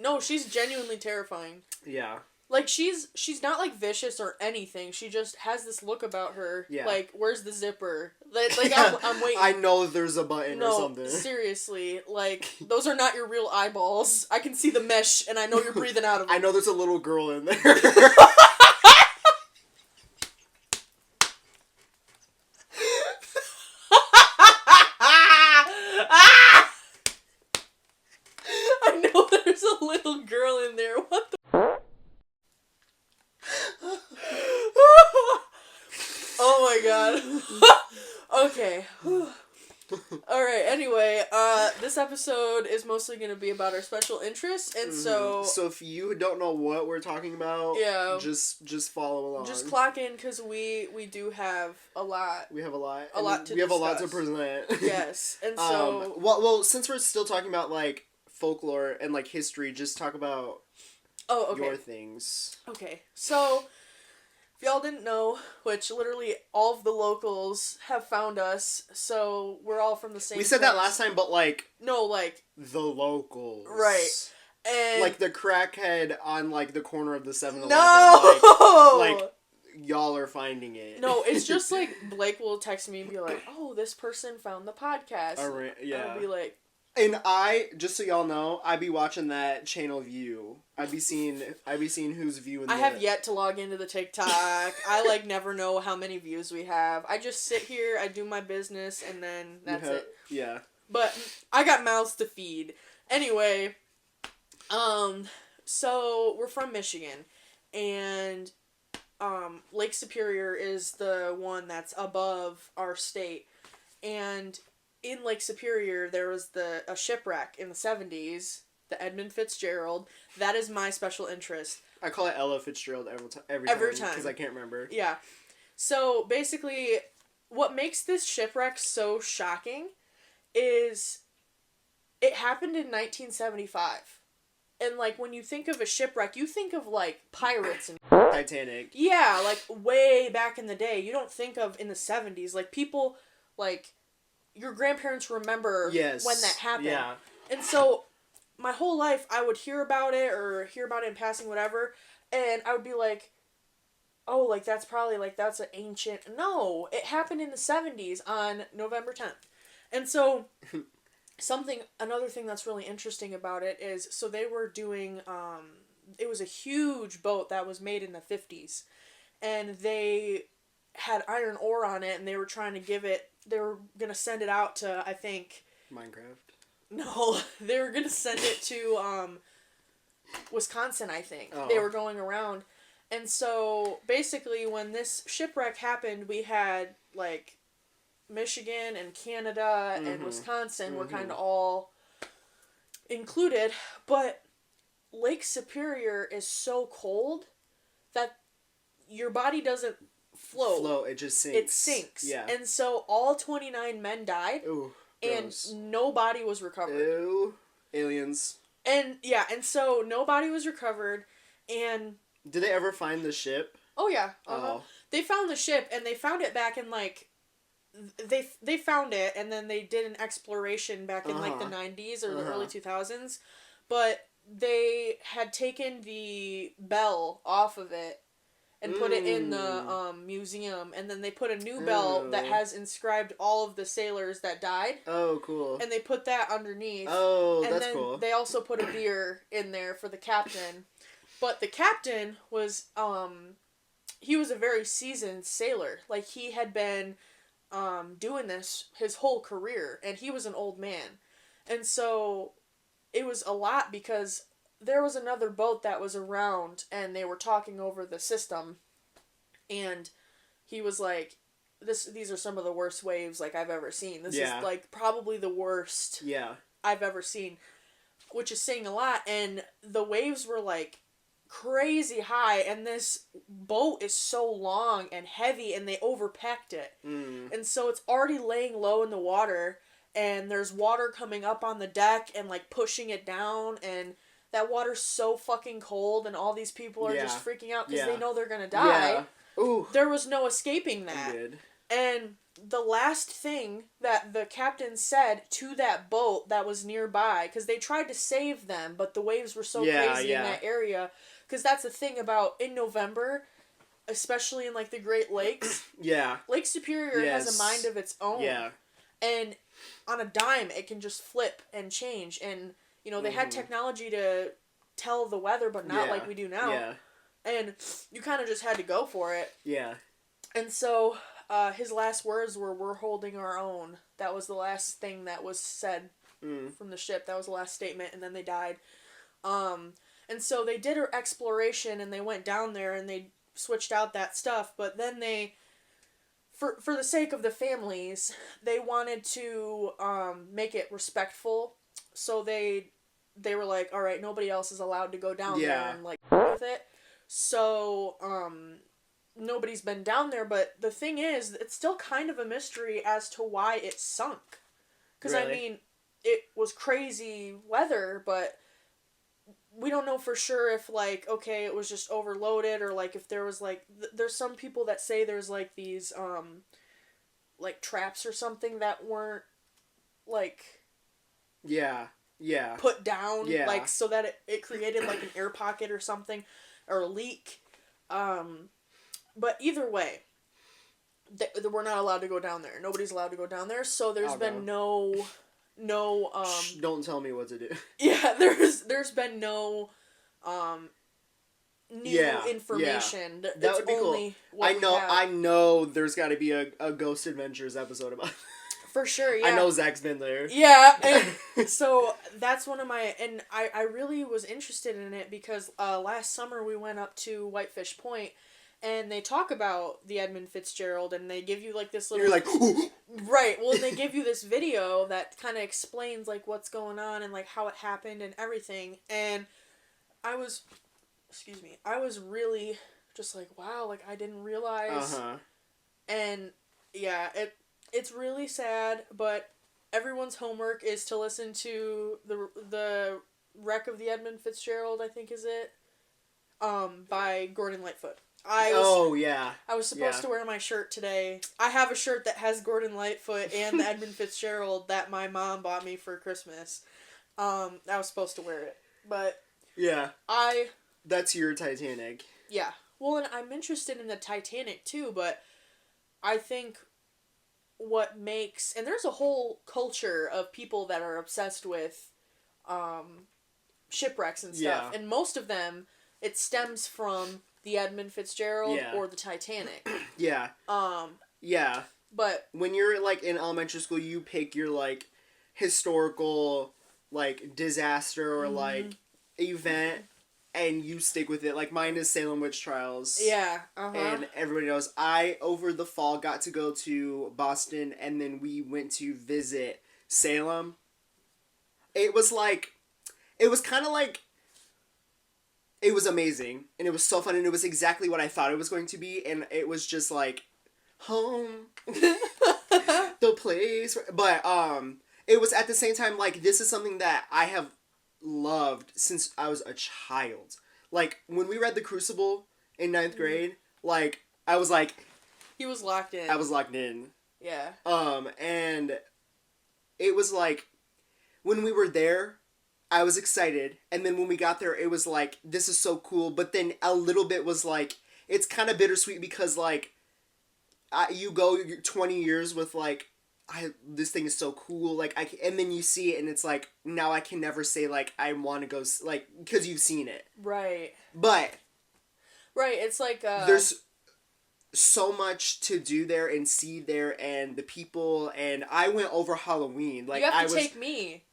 S1: No, she's genuinely terrifying.
S2: Yeah.
S1: Like, she's not, like, vicious or anything. She just has this look about her. Yeah. Like, where's the zipper? Like I'm waiting.
S2: I know there's a button or something.
S1: No, seriously. Like, those are not your real eyeballs. I can see the mesh, and I know you're breathing out of it.
S2: I know there's a little girl in there.
S1: I know there's a little girl in there. What the... Oh my god. Okay. Alright, anyway, this episode is mostly going to be about our special interests, and so...
S2: So if you don't know what we're talking about,
S1: yeah,
S2: just follow along.
S1: Just clock in, because we do have a lot.
S2: We have a lot.
S1: We
S2: have a lot to present.
S1: Yes, and so...
S2: well, since we're still talking about, like, folklore and, like, history, just talk about your things.
S1: Okay, so... If y'all didn't know, which literally all of the locals have found us, so we're all from the same place.
S2: We said that last time, but, like...
S1: No, like...
S2: The locals.
S1: Right. And...
S2: Like, the crackhead on, like, the corner of the 7-Eleven.
S1: No!
S2: Like, y'all are finding it.
S1: No, it's just, like, Blake will text me and be like, oh, this person found the podcast.
S2: Alright, yeah.
S1: And I'll be like...
S2: And just so y'all know, I be watching that channel view. I be seeing whose view in
S1: I have yet to log into the TikTok. I, like, never know how many views we have. I just sit here, I do my business, and then that's it.
S2: Yeah.
S1: But I got mouths to feed. Anyway, so we're from Michigan, and Lake Superior is the one that's above our state, and in Lake Superior there was a shipwreck in the 70s, the Edmund Fitzgerald. That is my special interest.
S2: I call it Ella Fitzgerald every time because I can't remember.
S1: Yeah. So basically, what makes this shipwreck so shocking is it happened in 1975. And, like, when you think of a shipwreck, you think of, like, pirates and...
S2: Titanic.
S1: Yeah, like, way back in the day. You don't think of in the 70s. Like, people, like, your grandparents remember when that happened. Yeah. And so, my whole life, I would hear about it in passing, whatever, and I would be like, oh, like, that's probably, like, that's an ancient... No, it happened in the 70s on November 10th. And so... Another thing that's really interesting about it is, so they were doing, it was a huge boat that was made in the 50s, and they had iron ore on it, and they were trying to they were going to send it out to, I think...
S2: Minecraft?
S1: No, they were going to send it to, Wisconsin, I think. Oh. They were going around, and so, basically, when this shipwreck happened, we had, like... Michigan and Canada and Wisconsin were kind of all included, but Lake Superior is so cold that your body doesn't float.
S2: It just sinks.
S1: It sinks.
S2: Yeah.
S1: And so all 29 men died.
S2: Ooh, gross.
S1: And no body was recovered.
S2: Ew. Aliens.
S1: And yeah, and so nobody was recovered, and...
S2: Did they ever find the ship?
S1: Oh, yeah. Oh. They found the ship, and they found it back in, like... They found it, and then they did an exploration back in, like, the 90s or the early 2000s, but they had taken the bell off of it and put it in the museum, and then they put a new bell that has inscribed all of the sailors that died.
S2: Oh, cool.
S1: And they put that underneath.
S2: Oh, that's
S1: cool. And then they also put a beer in there for the captain. But the captain was, he was a very seasoned sailor. Like, he had been doing this his whole career, and he was an old man. And so it was a lot because there was another boat that was around, and they were talking over the system, and he was like, these are some of the worst waves, like, I've ever seen. This is, like, probably the worst I've ever seen, which is saying a lot. And the waves were, like, crazy high, and this boat is so long and heavy, and they overpacked it. And so it's already laying low in the water, and there's water coming up on the deck and, like, pushing it down, and that water's so fucking cold, and all these people are just freaking out because they know they're gonna die.
S2: Ooh.
S1: There was no escaping that. And the last thing that the captain said to that boat that was nearby, because they tried to save them, but the waves were so crazy in that area. Because that's the thing about, in November, especially in, like, the Great Lakes, Lake Superior has a mind of its own. And on a dime, it can just flip and change. And, you know, they had technology to tell the weather, but not like we do now. And you kind of just had to go for it. And so his last words were, "We're holding our own." That was the last thing that was said from the ship. That was the last statement, and then they died. And so they did her exploration, and they went down there, and they switched out that stuff. But then they, for the sake of the families, they wanted to make it respectful. So they were like, all right, nobody else is allowed to go down there and, like, with it. So nobody's been down there. But the thing is, it's still kind of a mystery as to why it sunk. Because, I mean, it was crazy weather, but we don't know for sure if, like, okay, it was just overloaded, or, like, if there was, like, there's some people that say there's, like, these, like, traps or something that weren't, like, put down, like, so that it created, like, an air pocket or something, or a leak. But either way, we're not allowed to go down there. Nobody's allowed to go down there, so there's been no
S2: Shh, don't tell me what to do.
S1: There's been no new information.
S2: That would be cool. I know there's got to be a Ghost Adventures episode about it.
S1: For sure,
S2: I know Zach's been there.
S1: And so that's one of my, and I really was interested in it because last summer we went up to Whitefish Point, and they talk about the Edmund Fitzgerald, and they give you, like, this little...
S2: You're like...
S1: Right, well, they give you this video that kind of explains, like, what's going on and, like, how it happened and everything, and I was really just like, wow, like, I didn't realize, and, yeah, it's really sad, but everyone's homework is to listen to the Wreck of the Edmund Fitzgerald, I think is it, by Gordon Lightfoot. I was supposed to wear my shirt today. I have a shirt that has Gordon Lightfoot and the Edmund Fitzgerald that my mom bought me for Christmas. I was supposed to wear it, but
S2: that's your Titanic.
S1: Yeah. Well, and I'm interested in the Titanic too, but I think what makes, and there's a whole culture of people that are obsessed with shipwrecks and stuff, and most of them, it stems from the Edmund Fitzgerald or the Titanic. But
S2: when you're, like, in elementary school, you pick your, like, historical, like, disaster or like event, and you stick with it. Like, mine is Salem Witch Trials. And everybody knows I, over the fall, got to go to Boston, and then we went to visit Salem. It was kind of like, it was amazing, and it was so fun, and it was exactly what I thought it was going to be, and it was just, like, home, the place, but, it was at the same time, like, this is something that I have loved since I was a child. Like, when we read The Crucible in 9th grade, like, I was like...
S1: He was locked in.
S2: I was locked in.
S1: Yeah.
S2: And it was like, when we were there, I was excited, and then when we got there, it was like, this is so cool, but then a little bit was like, it's kind of bittersweet because, like, you go 20 years with, like, this thing is so cool, like, and then you see it, and it's like, now I can never say, like, I want to go, like, because you've seen it.
S1: Right.
S2: But.
S1: Right, it's like,
S2: there's so much to do there and see there, and the people, and I went over Halloween. Like,
S1: you have to take me.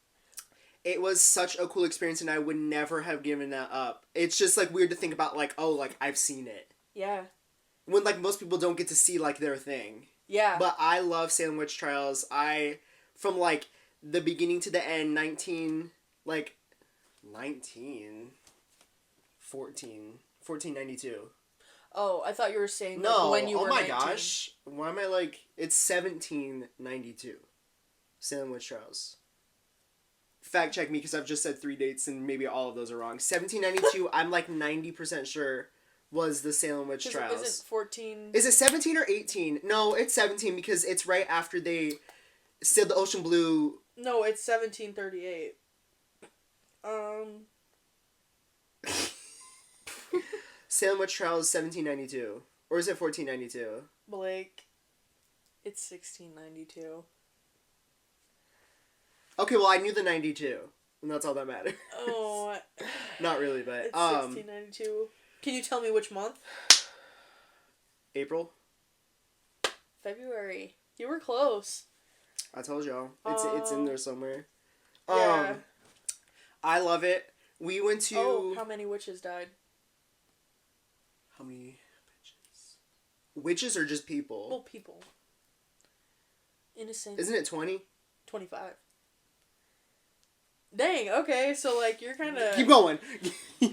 S2: It was such a cool experience, and I would never have given that up. It's just, like, weird to think about, like, oh, like, I've seen it.
S1: Yeah.
S2: When, like, most people don't get to see, like, their thing.
S1: Yeah.
S2: But I love Salem Witch Trials. From, like, the beginning to the end, 1492.
S1: Oh, I thought you were saying, like,
S2: No,
S1: when you were 19.
S2: Gosh. Why am I, like, it's 1792. Salem Witch Trials. Fact check me, because I've just said 3 dates, and maybe all of those are wrong. 1792, I'm, like, 90% sure was the Salem Witch Trials.
S1: Is it 14?
S2: Is it 17 or 18? No, it's 17, because it's right after they sailed the ocean blue.
S1: No, it's 1738.
S2: Salem Witch Trials, 1792. Or is it 1492?
S1: Blake, it's 1692.
S2: Okay, well, I knew the 92. And that's all that matters.
S1: Oh.
S2: Not really, but...
S1: It's 1692. Can you tell me which month?
S2: April.
S1: February. You were close.
S2: I told y'all. It's in there somewhere.
S1: Yeah.
S2: I love it. We went to...
S1: Oh, how many witches died?
S2: How many witches? Witches or just people?
S1: Well, people. Innocent.
S2: Isn't it 20?
S1: 25. Dang, okay, so, like, you're kind of...
S2: Keep going.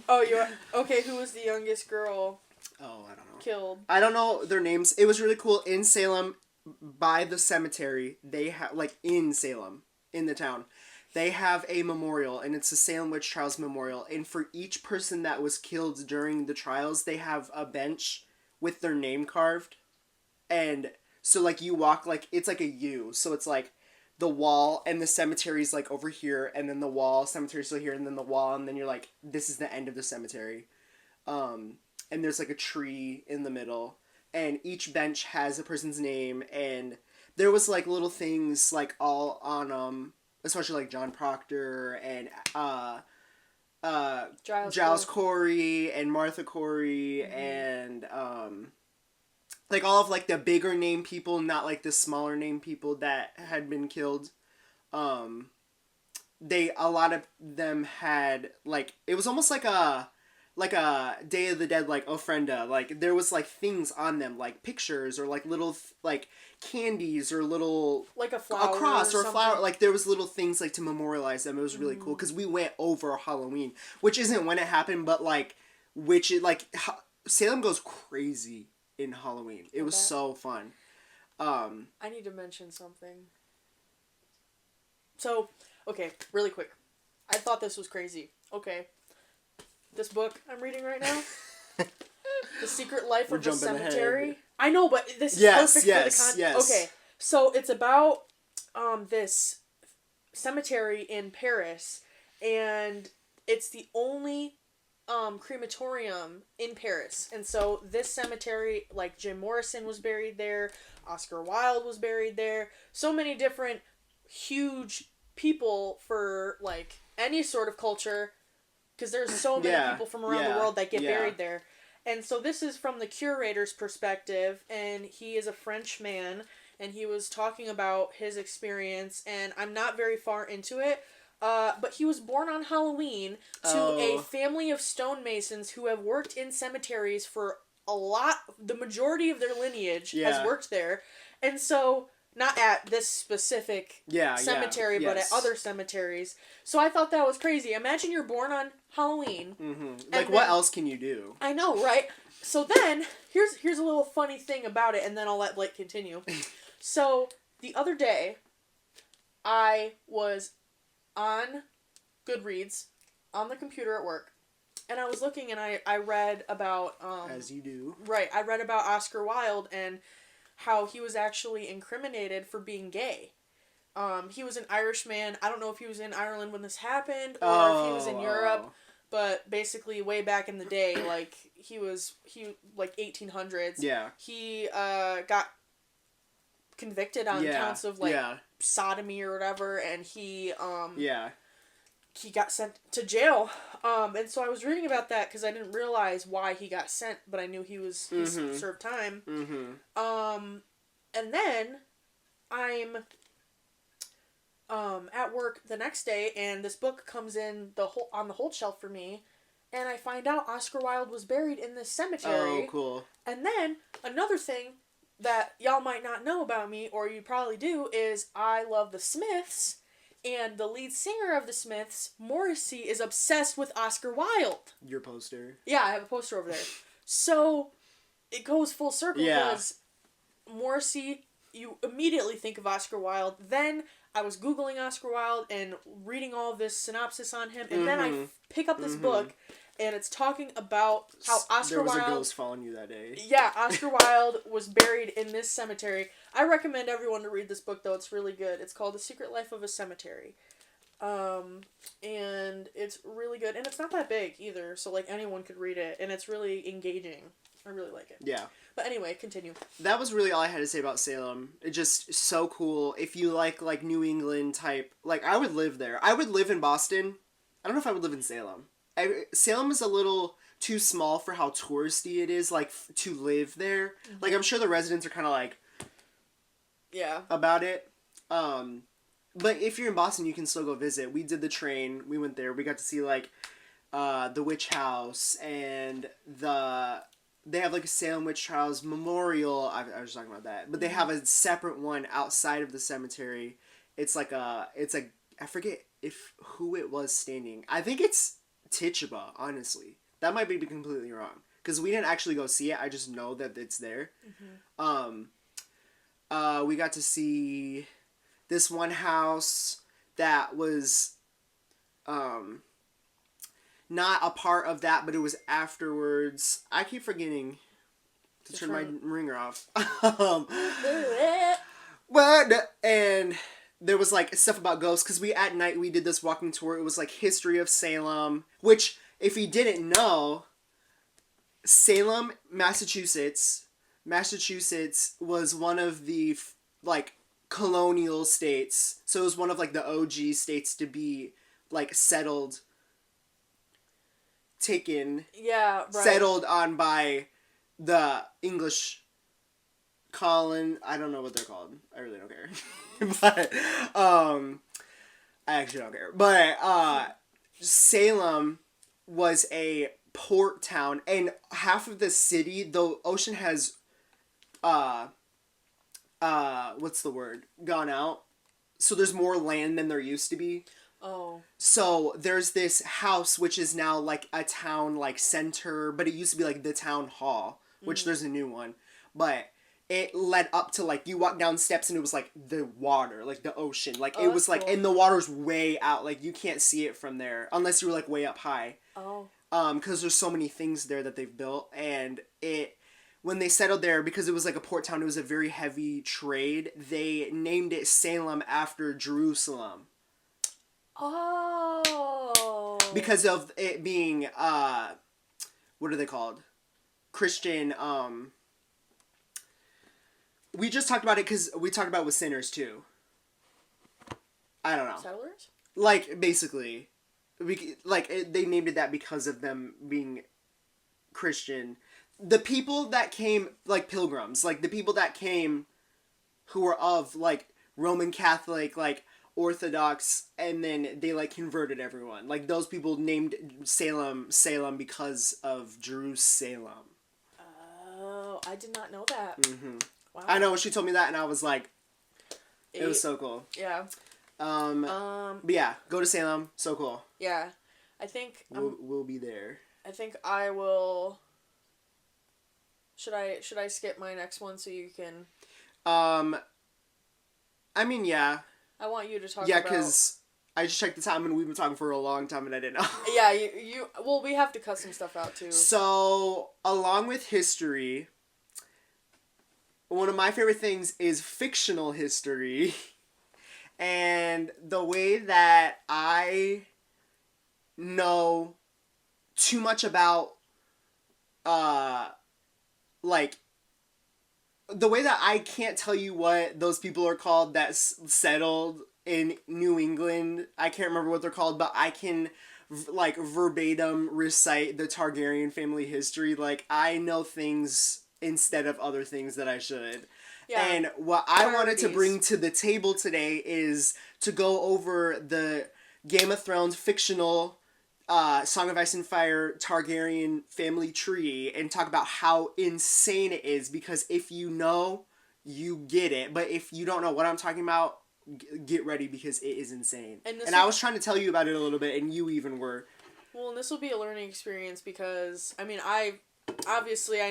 S1: Oh, you're... Okay, who was the youngest girl?
S2: Oh, I don't know.
S1: Killed.
S2: I don't know their names. It was really cool. In Salem, by the cemetery, they have... Like, in Salem, in the town, they have a memorial, and it's the Salem Witch Trials Memorial. And for each person that was killed during the trials, they have a bench with their name carved. And so, like, you walk, like, it's like a U. So it's, like, the wall, and the cemetery's, like, over here, and then the wall, cemetery's still here, and then the wall, and then you're, like, this is the end of the cemetery. And there's, like, a tree in the middle, and each bench has a person's name, and there was, like, little things, like, all on, especially, like, John Proctor, and, Giles Corey, and Martha Corey, and, like, all of, like, the bigger name people, not, like, the smaller name people that had been killed. A lot of them had, like, it was almost like a Day of the Dead, like, ofrenda. Like, there was, like, things on them, like, pictures, or, like, little, like, candies, or little...
S1: Like a flower.
S2: A cross, or a flower. Like, there was little things, like, to memorialize them. It was really cool, because we went over Halloween, which isn't when it happened, but, like, Salem goes crazy in Halloween. It was so fun.
S1: I need to mention something. So, okay, really quick. I thought this was crazy. Okay. This book I'm reading right now, The Secret Life of the Cemetery. I know, but this is perfect for the content.
S2: Yes.
S1: Okay, so it's about this cemetery in Paris, and it's the only crematorium in Paris. And so this cemetery, like, Jim Morrison was buried there, Oscar Wilde was buried there, so many different huge people for, like, any sort of culture, because there's so many people from around the world that get buried there. And so this is from the curator's perspective, and he is a French man, and he was talking about his experience, and I'm not very far into it, but he was born on Halloween to a family of stonemasons who have worked in cemeteries for the majority of their lineage has worked there. And so, not at this specific cemetery, but at other cemeteries. So I thought that was crazy. Imagine you're born on Halloween.
S2: Mm-hmm. Like, what else can you do?
S1: I know, right? So then, here's a little funny thing about it, and then I'll let Blake continue. So, the other day, I was on Goodreads, on the computer at work, and I was looking, and I read about...
S2: As you do.
S1: Right, I read about Oscar Wilde, and how he was actually incriminated for being gay. He was an Irishman. I don't know if he was in Ireland when this happened, or if he was in Europe, but basically way back in the day, like, he like 1800s.
S2: Yeah.
S1: He got convicted on counts of, like, sodomy or whatever, and he he got sent to jail. And so I was reading about that because I didn't realize why he got sent, but I knew he served time. And then I'm at work the next day, and this book comes in on the hold shelf for me, and I find out Oscar Wilde was buried in this cemetery.
S2: Oh, cool.
S1: And then another thing that y'all might not know about me, or you probably do, is I love the Smiths, and the lead singer of the Smiths, Morrissey, is obsessed with Oscar Wilde.
S2: Your poster.
S1: Yeah, I have a poster over there. So it goes full circle because Morrissey, you immediately think of Oscar Wilde. Then I was Googling Oscar Wilde and reading all this synopsis on him, and then I pick up this book, and it's talking about how Oscar Wilde...
S2: There was a ghost following you that day.
S1: Yeah, Oscar Wilde was buried in this cemetery. I recommend everyone to read this book, though. It's really good. It's called The Secret Life of a Cemetery. And it's really good. And it's not that big, either, so, like, anyone could read it. And it's really engaging. I really like it.
S2: Yeah.
S1: But anyway, continue.
S2: That was really all I had to say about Salem. It's just so cool. If you like New England type... Like, I would live there. I would live in Boston. I don't know if I would live in Salem. Salem is a little too small for how touristy it is, like, to live there. Mm-hmm. Like, I'm sure the residents are kind of like...
S1: Yeah.
S2: About it. But if you're in Boston, you can still go visit. We did the train. We went there. We got to see, like, the Witch House and they have, like, a Salem Witch Trials memorial. I was talking about that. But they have a separate one outside of the cemetery. It's like I forget who it was standing. I think it's Tituba, honestly. That might be completely wrong. Because we didn't actually go see it. I just know that it's there. Mm-hmm. We got to see this one house that was not a part of that, but it was afterwards. I keep forgetting to turn my ringer off. And there was, like, stuff about ghosts, because at night we did this walking tour. It was, like, history of Salem, which, if you didn't know, Salem, Massachusetts was one of the, like, colonial states. So it was one of, like, the OG states to be, like, settled on by the English I don't know what they're called. I really don't care. But, I actually don't care. But, Salem was a port town, and half of the city, the ocean has, what's the word? Gone out. So there's more land than there used to be.
S1: Oh.
S2: So there's this house, which is now, like, a town, like, center, but it used to be, like, the town hall, which there's a new one. But it led up to, like, you walk down steps and it was, like, the water, like, the ocean. Like, it was, like, cool. And the water's way out. Like, you can't see it from there unless you were, like, way up high.
S1: Oh.
S2: Because there's so many things there that they've built. And when they settled there, because it was, like, a port town, it was a very heavy trade, they named it Salem after Jerusalem.
S1: Oh.
S2: Because of it being, what are they called? Christian, we just talked about it because we talked about it with sinners, too. I don't know.
S1: Settlers?
S2: Like, basically. They named it that because of them being Christian. The people that came, like, pilgrims, like, the people that came who were of, like, Roman Catholic, like, Orthodox, and then they, like, converted everyone. Like, those people named Salem because of Jerusalem.
S1: Oh, I did not know that.
S2: Mm-hmm.
S1: Wow.
S2: I know, she told me that, and I was like, it was so cool.
S1: Yeah.
S2: But yeah, go to Salem, so cool.
S1: Yeah. I think...
S2: We'll be there.
S1: I think I will... Should I skip my next one so you can...
S2: I mean, yeah.
S1: I want you to talk about...
S2: Yeah, because I just checked the time and we've been talking for a long time and I didn't know.
S1: Yeah, well, we have to cut some stuff out, too.
S2: So, along with history, one of my favorite things is fictional history. And the way that I know too much about, like, the way that I can't tell you what those people are called that settled in New England. I can't remember what they're called, but I can like verbatim recite the Targaryen family history. Like, I know things instead of other things that I should. Yeah. And what I wanted to bring to the table today is to go over the Game of Thrones fictional Song of Ice and Fire Targaryen family tree and talk about how insane it is, because if you know, you get it. But if you don't know what I'm talking about, get ready, because it is insane. And I was trying to tell you about it a little bit, and you even were.
S1: Well, and this will be a learning experience because, I mean, I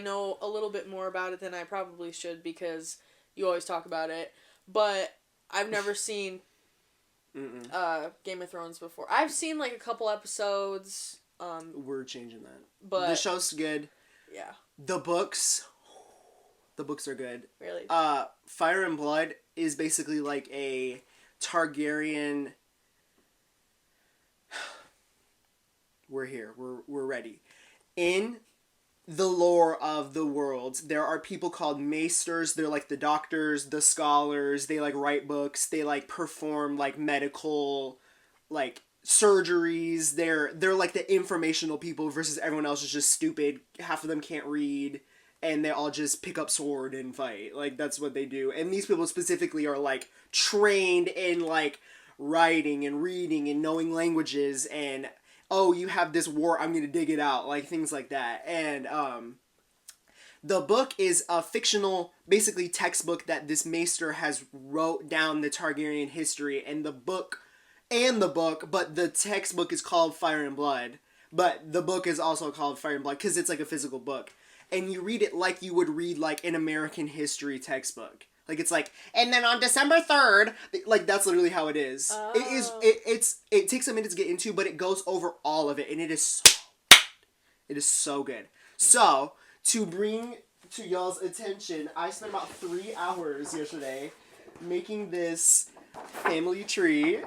S1: know a little bit more about it than I probably should because you always talk about it. But I've never seen Game of Thrones before. I've seen like a couple episodes.
S2: We're changing that.
S1: But
S2: the show's good.
S1: Yeah.
S2: The books are good.
S1: Really?
S2: Fire and Blood is basically like a Targaryen. We're here. We're ready. In the lore of the world, there are people called maesters. They're like the doctors, the scholars. They like write books. They like perform like medical like surgeries. They're like the informational people versus everyone else is just stupid. Half of them can't read, and they all just pick up sword and fight. Like, that's what they do. And these people specifically are like trained in like writing and reading and knowing languages, and oh, you have this war, I'm gonna dig it out, like things like that. And the book is a fictional, basically textbook that this maester has wrote down the Targaryen history, and the book, but the textbook is called Fire and Blood, but the book is also called Fire and Blood because it's like a physical book, and you read it like you would read like an American history textbook. Like, it's like, and then on December 3rd, like, that's literally how it is. Oh. It takes a minute to get into, but it goes over all of it, and it is so good. So, to bring to y'all's attention, I spent about 3 hours yesterday making this family tree.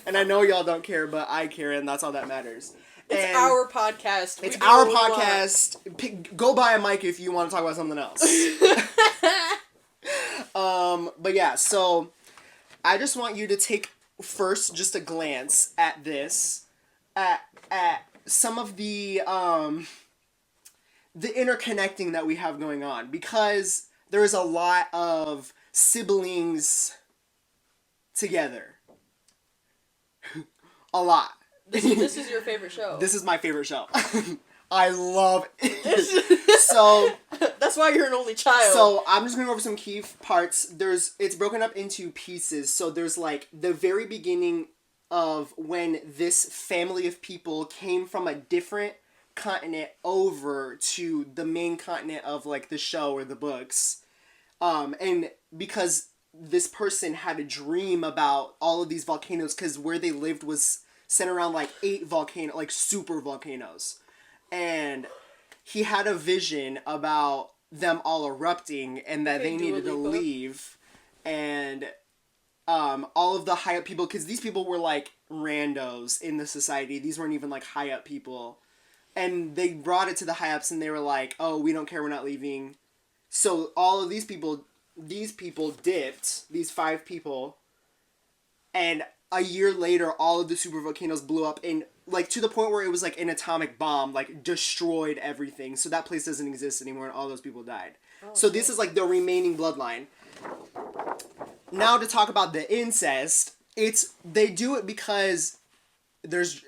S2: And I know y'all don't care, but I care, and that's all that matters.
S1: It's our podcast.
S2: It's our podcast. Go buy a mic if you want to talk about something else. But yeah, so I just want you to take first just a glance at this, at some of the interconnecting that we have going on, because there is a lot of siblings together. A lot.
S1: This is your favorite show.
S2: This is my favorite show. I love it. So
S1: that's why you're an only child.
S2: So I'm just going over some key parts. It's broken up into pieces. So there's like the very beginning of when this family of people came from a different continent over to the main continent of like the show or the books. And because this person had a dream about all of these volcanoes, because where they lived was centered around like 8 like super volcanoes, and he had a vision about them all erupting and that they needed to leave, and all of the high up people, because these people were like randos in the society, these weren't even like high up people, and they brought it to the high ups and they were like, oh, we don't care, we're not leaving. So all of these people dipped, these 5 people, and a year later, all of the super volcanoes blew up, and like to the point where it was like an atomic bomb, like destroyed everything. So that place doesn't exist anymore, and all those people died. Oh, so this is like the remaining bloodline. Now to talk about the incest, they do it because there's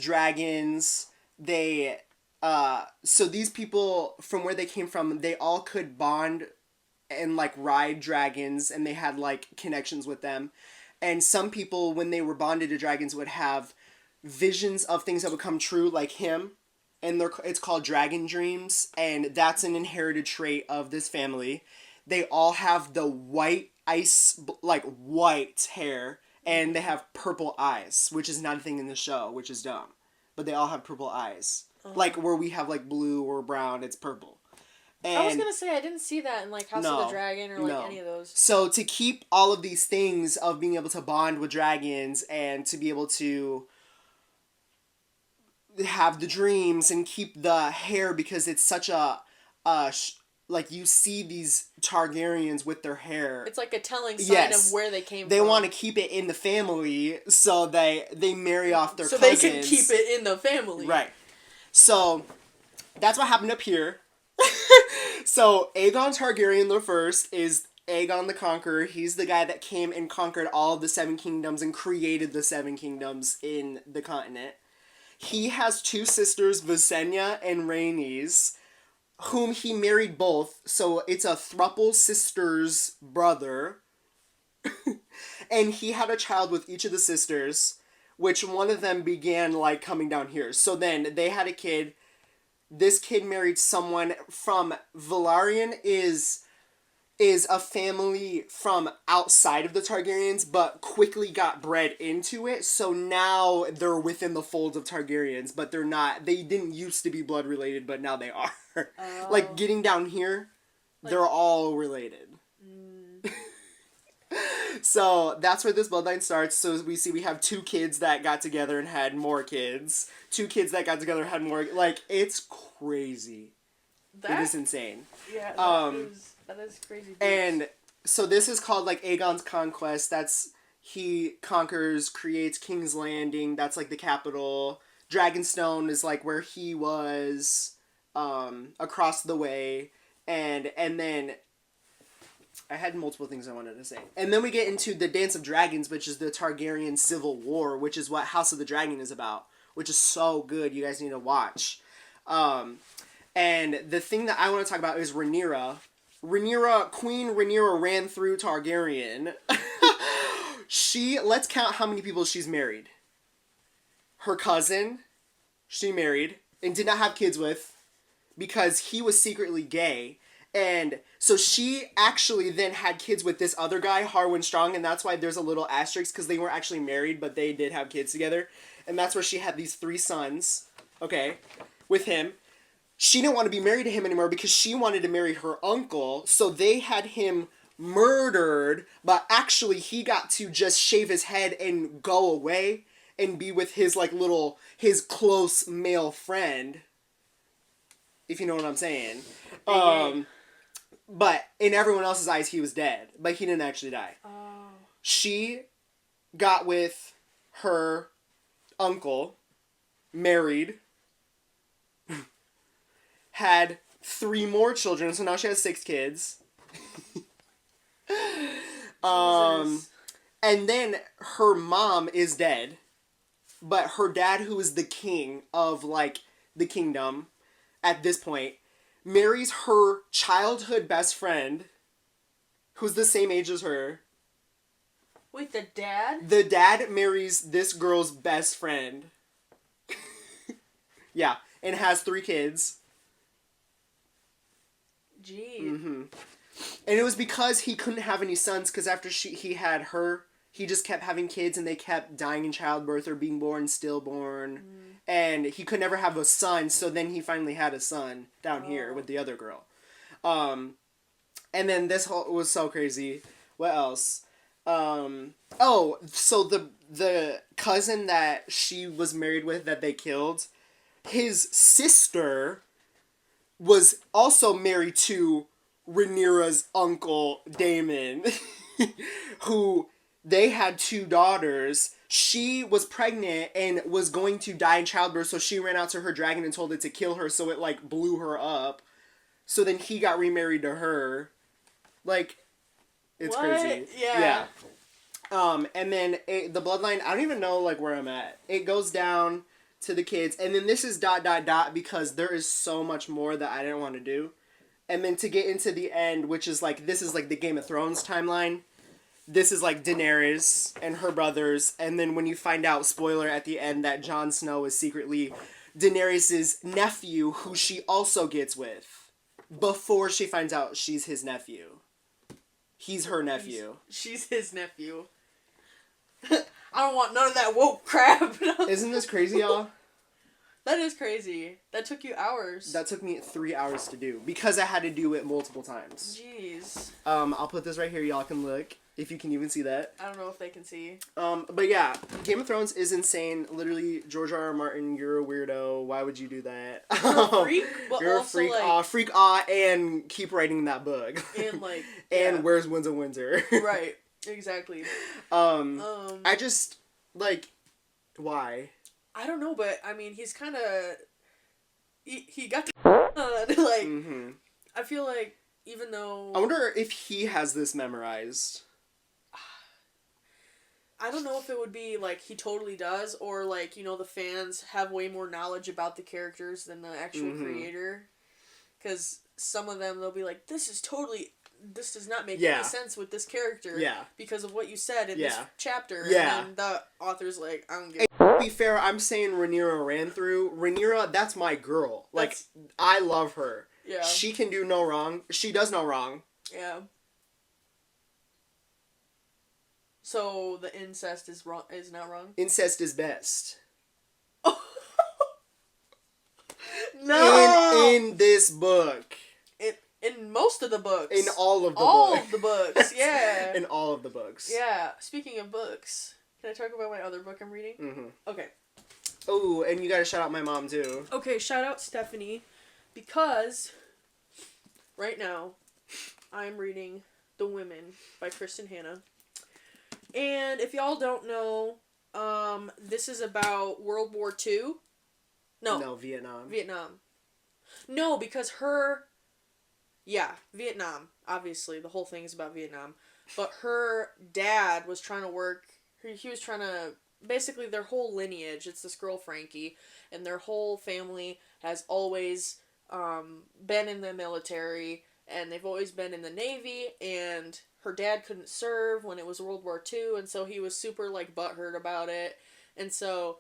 S2: dragons. So these people, from where they came from, they all could bond and like ride dragons, and they had like connections with them. And some people, when they were bonded to dragons, would have visions of things that would come true, like him. And it's called dragon dreams. And that's an inherited trait of this family. They all have the white hair. And they have purple eyes, which is not a thing in the show, which is dumb. But they all have purple eyes. Uh-huh. Like where we have like blue or brown, it's purple. And
S1: I was going to say, I didn't see that in, like, House of the Dragon or, like, any of those.
S2: So, to keep all of these things of being able to bond with dragons and to be able to have the dreams and keep the hair, because it's such a like, you see these Targaryens with their hair.
S1: It's like a telling sign of where they came from.
S2: They want to keep it in the family, so they marry off their
S1: cousins.
S2: So they
S1: can keep it in the family.
S2: Right. So, that's what happened up here. So, Aegon Targaryen the First is Aegon the Conqueror. He's the guy that came and conquered all of the Seven Kingdoms and created the Seven Kingdoms in the continent. He has two sisters, Visenya and Rhaenys, whom he married both. So it's a throuple sister's brother. And he had a child with each of the sisters, which one of them began, like, coming down here. So then they had a kid. This kid married someone from Velaryon is a family from outside of the Targaryens, but quickly got bred into it, so now they're within the folds of Targaryens, but they're not, they didn't used to be blood related, but now they are. Oh. Like, getting down here, they're all related. So, that's where this bloodline starts. So, we have two kids that got together and had more kids. Two kids that got together and had more... Like, it's crazy. It is insane.
S1: Yeah, that is crazy. Dude.
S2: And so this is called, like, Aegon's Conquest. That's... He conquers, creates King's Landing. That's, like, the capital. Dragonstone is, like, where he was across the way. And then... I had multiple things I wanted to say. And then we get into the Dance of Dragons, which is the Targaryen Civil War, which is what House of the Dragon is about, which is so good. You guys need to watch. And the thing that I want to talk about is Rhaenyra. Queen Rhaenyra ran through Targaryen. Let's count how many people she's married. Her cousin, she married, and did not have kids with, because he was secretly gay. And so she actually then had kids with this other guy, Harwin Strong, and that's why there's a little asterisk, because they weren't actually married, but they did have kids together. And that's where she had these 3 sons, okay, with him. She didn't want to be married to him anymore because she wanted to marry her uncle, so they had him murdered, but actually he got to just shave his head and go away and be with his, like, his close male friend, if you know what I'm saying. But in everyone else's eyes, he was dead. But he didn't actually die. Oh. She got with her uncle, married, had 3 more children, so now she has 6 kids. And then her mom is dead, but her dad, who is the king of, like, the kingdom at this point, marries her childhood best friend, who's the same age as her.
S1: Wait, the dad?
S2: The dad marries this girl's best friend. Yeah, and has 3 kids.
S1: Gee.
S2: Mm-hmm. And it was because he couldn't have any sons, because after he had her, he just kept having kids, and they kept dying in childbirth or being born stillborn. And he could never have a son, so then he finally had a son down here with the other girl. And then this whole was so crazy. What else? So the cousin that she was married with that they killed, his sister was also married to Rhaenyra's uncle, Daemon, who they had 2 daughters. She was pregnant and was going to die in childbirth, so she ran out to her dragon and told it to kill her, so it, like, blew her up. So then he got remarried to her. Like, it's crazy.
S1: Yeah.
S2: And then the bloodline, I don't even know, like, where I'm at. It goes down to the kids, and then this is ... because there is so much more that I didn't want to do. And then to get into the end, which is, like, this is, like, the Game of Thrones timeline. This is, like, Daenerys and her brothers, and then when you find out, spoiler, at the end, that Jon Snow is secretly Daenerys' nephew, who she also gets with, before she finds out she's his nephew. He's her nephew.
S1: She's his nephew. I don't want none of that woke crap.
S2: Isn't this crazy, y'all?
S1: That is crazy. That took you hours.
S2: That took me 3 hours to do because I had to do it multiple times.
S1: Jeez.
S2: I'll put this right here. Y'all can look if you can even see that.
S1: I don't know if they can see.
S2: But yeah, Game of Thrones is insane. Literally, George R. R. Martin, you're a weirdo. Why would you do that?
S1: You're a freak, but
S2: you're
S1: also
S2: a freak. And keep writing that book.
S1: And
S2: and where's Winds of Winter?
S1: Right. Exactly.
S2: I just why?
S1: I don't know, but I mean, he's kind of he got the
S2: Mm-hmm.
S1: I feel like even though
S2: I wonder if he has this memorized.
S1: I don't know if it would be like he totally does, or like, you know, the fans have way more knowledge about the characters than the actual creator, because some of them they'll be like, this does not make any sense with this character because of what you said in this chapter. And then the author's like, I don't get it.
S2: To be fair, I'm saying Rhaenyra ran through. Rhaenyra, that's my girl. I love her.
S1: Yeah.
S2: She can do no wrong. She does no wrong.
S1: Yeah. So the incest is wrong. Is not wrong.
S2: Incest is best.
S1: No.
S2: In this book.
S1: In most of the books.
S2: In all of the books.
S1: All of the books, yeah.
S2: In all of the books.
S1: Yeah. Speaking of books, can I talk about my other book I'm reading?
S2: Mm-hmm.
S1: Okay.
S2: Oh, and you gotta shout out my mom, too.
S1: Okay, shout out Stephanie, because right now I'm reading The Women by Kristen Hanna. And if y'all don't know, this is about World War II.
S2: No, Vietnam.
S1: No, because Vietnam. Obviously, the whole thing is about Vietnam. But her dad was trying to work. He was trying to. Basically, their whole lineage. It's this girl Frankie, and their whole family has always been in the military, and they've always been in the Navy. And her dad couldn't serve when it was World War II, and so he was super butthurt about it. And so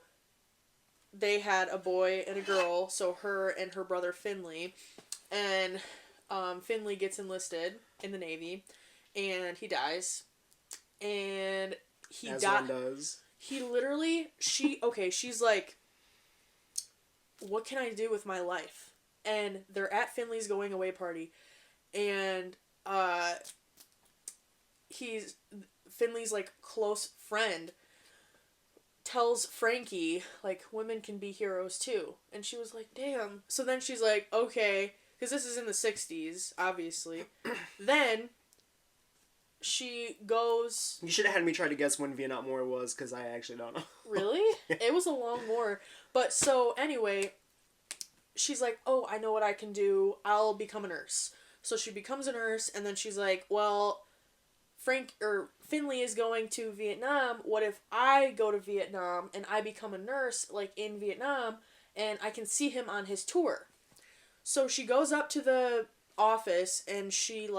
S1: they had a boy and a girl. So her and her brother Finley, and Finley gets enlisted in the Navy, and he dies, and he
S2: As one does.
S1: He literally, she's like, what can I do with my life? And they're at Finley's going away party, and Finley's close friend tells Frankie women can be heroes too, and she was like, damn. So then she's like, okay. Because this is in the 60s, obviously. Then, she goes...
S2: You should have had me try to guess when Vietnam War was, because I actually don't know.
S1: Really? It was a long war. But, so, anyway, she's like, oh, I know what I can do. I'll become a nurse. So she becomes a nurse, and then she's like, well, Finley is going to Vietnam. What if I go to Vietnam, and I become a nurse, in Vietnam, and I can see him on his tour? So she goes up to the office and she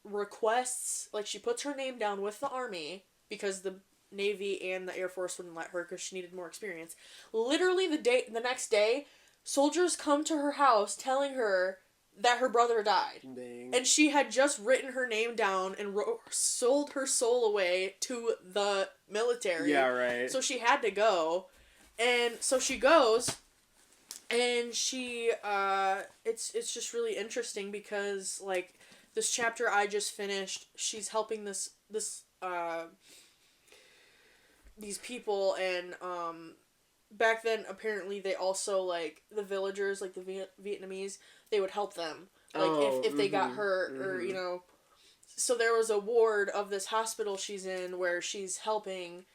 S1: requests, she puts her name down with the Army because the Navy and the Air Force wouldn't let her because she needed more experience. Literally the next day, soldiers come to her house telling her that her brother died.
S2: Dang.
S1: And she had just written her name down and sold her soul away to the military.
S2: Yeah, right.
S1: So she had to go. And so she goes. And she, it's just really interesting because, this chapter I just finished, she's helping these people, and, back then, apparently, they also, the villagers, the Vietnamese, they would help them, if they got hurt, or, you know, so there was a ward of this hospital she's in where she's helping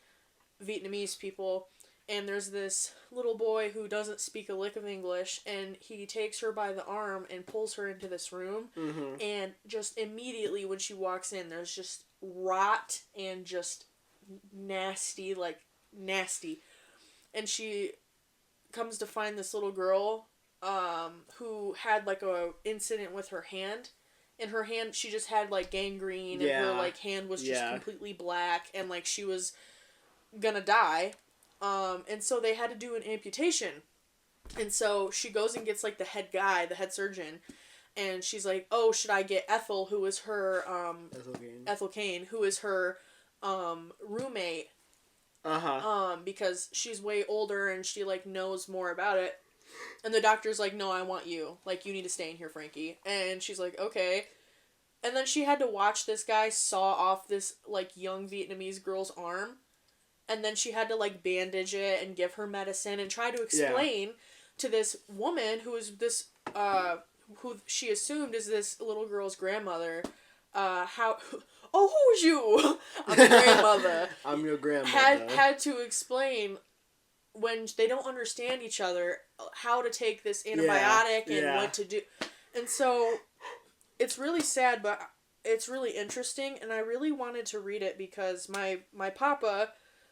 S1: Vietnamese people. And there's this little boy who doesn't speak a lick of English, and he takes her by the arm and pulls her into this room. Mm-hmm. And just immediately when she walks in, there's just rot and just nasty, nasty. And she comes to find this little girl who had, a incident with her hand. In her hand, she just had, gangrene, and her, hand was just completely black, and, she was gonna die. And so they had to do an amputation. And so she goes and gets, the head surgeon. And she's like, oh, should I get Ethel, who is her, Ethel Kane, who is her, roommate. Uh-huh. Because she's way older and she, knows more about it. And the doctor's like, no, I want you. Like, you need to stay in here, Frankie. And she's like, okay. And then she had to watch this guy saw off this, like, young Vietnamese girl's arm. And then she had to, like, bandage it and give her medicine and try to explain to this woman who is this, who she assumed is this little girl's grandmother, how... Oh, who's you? I'm your grandmother.
S2: I'm your grandmother.
S1: Had to explain, when they don't understand each other, how to take this antibiotic and what to do. And so, it's really sad, but it's really interesting, and I really wanted to read it because my papa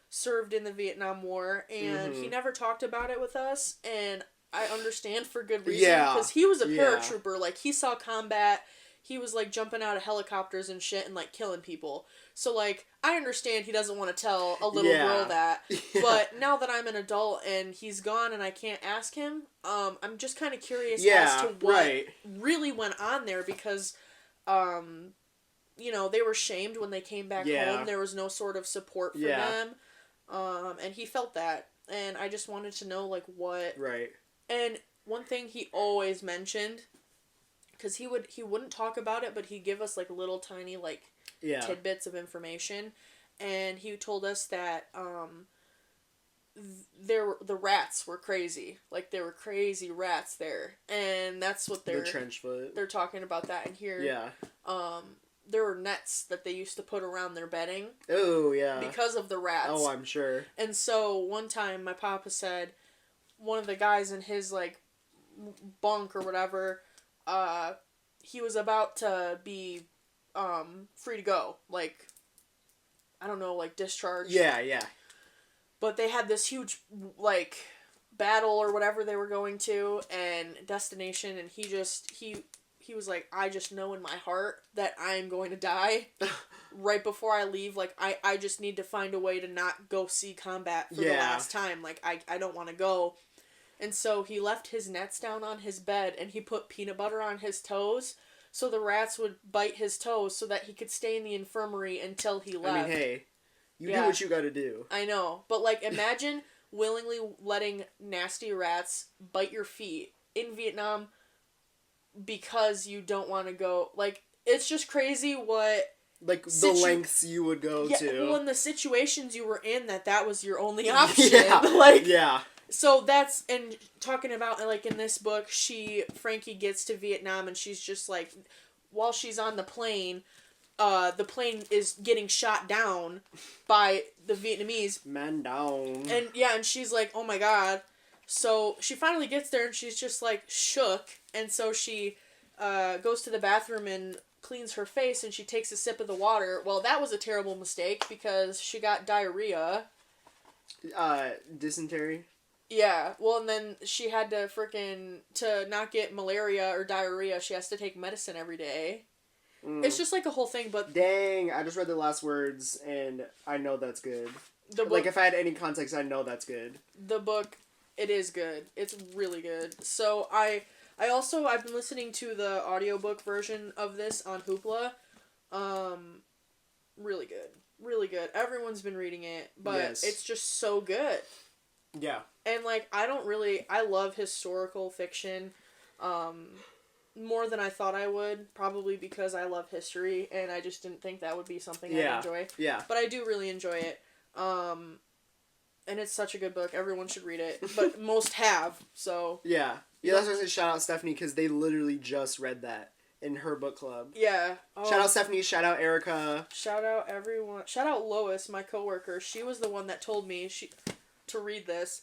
S1: served in the Vietnam War, and he never talked about it with us, and I understand for good reason, because he was a paratrooper, like, he saw combat, he was, like, jumping out of helicopters and shit and, like, killing people. So, like, I understand he doesn't want to tell a little girl that, but now that I'm an adult and he's gone and I can't ask him, I'm just kind of curious as to what really went on there, because, you know, they were shamed when they came back home. There was no sort of support for them, and he felt that, and I just wanted to know, like, what...
S2: Right.
S1: And one thing he always mentioned, because he wouldn't talk about it, but he'd give us, like, little tiny, like, tidbits of information, and he told us that the rats were crazy, like, there were crazy rats there, and that's what they're talking about that in here. There were nets that they used to put around their bedding.
S2: Oh yeah,
S1: because of the rats.
S2: Oh, I'm sure.
S1: And so one time my papa said one of the guys in his, like, bunk or whatever, he was about to be free to go, like, I don't know, like, discharged.
S2: Yeah.
S1: But they had this huge, like, battle or whatever they were going to, and destination, and he was like, I just know in my heart that I'm going to die right before I leave. Like, I just need to find a way to not go see combat for the last time. Like, I don't want to go. And so he left his nets down on his bed, and he put peanut butter on his toes, so the rats would bite his toes so that he could stay in the infirmary until he left.
S2: I mean, hey, you do what you gotta do.
S1: I know. But, like, imagine willingly letting nasty rats bite your feet in Vietnam because you don't want to go. Like, it's just crazy what...
S2: Like, the lengths you would go to.
S1: Well, in the situations you were in, that was your only option. Like, so that's... And talking about, like, in this book, Frankie gets to Vietnam, and she's just, like... While she's on the plane is getting shot down by the Vietnamese.
S2: Man down.
S1: And she's like, oh my god. So she finally gets there, and she's just, like, shook. And so she goes to the bathroom and cleans her face, and she takes a sip of the water. Well, that was a terrible mistake, because she got diarrhea.
S2: Dysentery?
S1: Yeah. Well, and then she had to to not get malaria or diarrhea, she has to take medicine every day. It's just, like, a whole thing, but...
S2: Dang, I just read the last words, and I know that's good. Like, if I had any context, I know that's good.
S1: The book, it is good. It's really good. So, I've been listening to the audiobook version of this on Hoopla. Really good. Really good. Everyone's been reading it, but it's just so good.
S2: Yeah.
S1: And, like, I love historical fiction, more than I thought I would, probably because I love history, and I just didn't think that would be something I'd enjoy.
S2: Yeah.
S1: But I do really enjoy it. And it's such a good book. Everyone should read it. But most have, so...
S2: Yeah. Yeah, that's why I said shout out Stephanie, because they literally just read that in her book club.
S1: Yeah.
S2: Shout out Stephanie, shout out Erica.
S1: Shout out everyone. Shout out Lois, my coworker. She was the one that told me to read this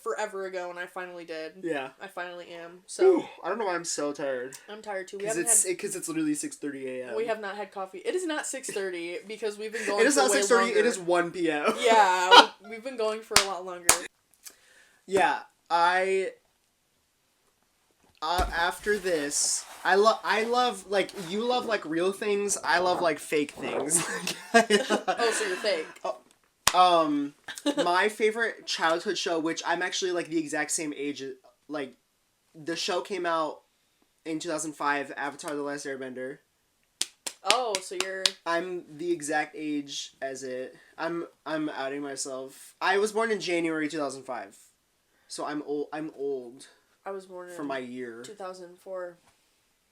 S1: forever ago, and I finally did. Yeah. I finally am. So.
S2: Ooh, I don't know why I'm so tired.
S1: I'm tired too.
S2: Because it's literally 6:30 a.m.
S1: We have not had coffee. It is not 6:30 because we've been going.
S2: It is not 6:30. It is 1 p.m.
S1: Yeah, we've been going for a lot longer.
S2: Yeah, after this, I love, like, you love, like, real things, I love, like, fake things.
S1: Oh, so you're fake.
S2: My favorite childhood show, which I'm actually, like, the exact same age, like, the show came out in 2005, Avatar: The Last Airbender.
S1: Oh, so
S2: I'm the exact age as it. I'm outing myself. I was born in January 2005. So I'm old.
S1: I was born
S2: for my year.
S1: 2004.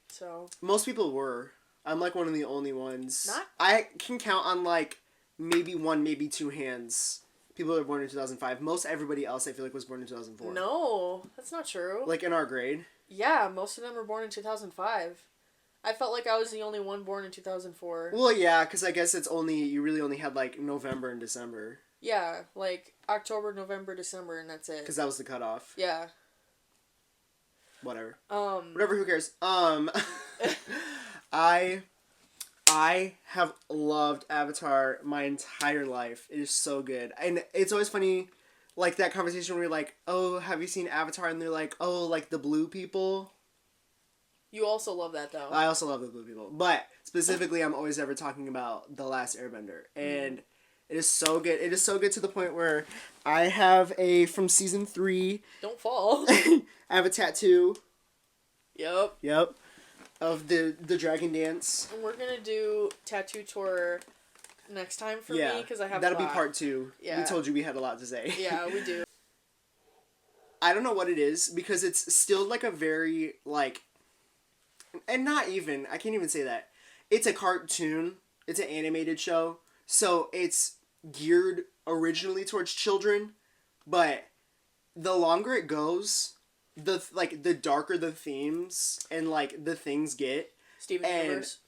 S1: So
S2: most people were. I'm like one of the only ones.
S1: Not.
S2: I can count on like maybe one, maybe two hands. People that were born in 2005. Most everybody else I feel like was born in 2004.
S1: No, that's not true.
S2: Like in our grade.
S1: Yeah, most of them were born in 2005. I felt like I was the only one born in 2004.
S2: Well, yeah, because I guess you really only had like November and December.
S1: Yeah, like October, November, December, and that's it.
S2: Because that was the cutoff.
S1: Yeah.
S2: Whatever. Whatever. Who cares? I have loved Avatar my entire life. It is so good, and it's always funny, like that conversation where you're like, "Oh, have you seen Avatar?" And they're like, "Oh, like the blue people."
S1: You also love that though.
S2: I also love the blue people, but specifically, I'm always ever talking about The Last Airbender, and it is so good. It is so good to the point where I have from season 3.
S1: Don't fall.
S2: I have a tattoo.
S1: Yep.
S2: Yep. Of the dragon dance.
S1: And we're gonna do tattoo tour next time for me because I have.
S2: That'll be part 2.
S1: Yeah.
S2: We told you we had a lot to say.
S1: Yeah, we do.
S2: I don't know what it is because it's still like a very like, and not even I can't even say that. It's a cartoon. It's an animated show, so it's geared originally towards children, but the longer it goes, the darker the themes and like the things get.
S1: Steven Universe.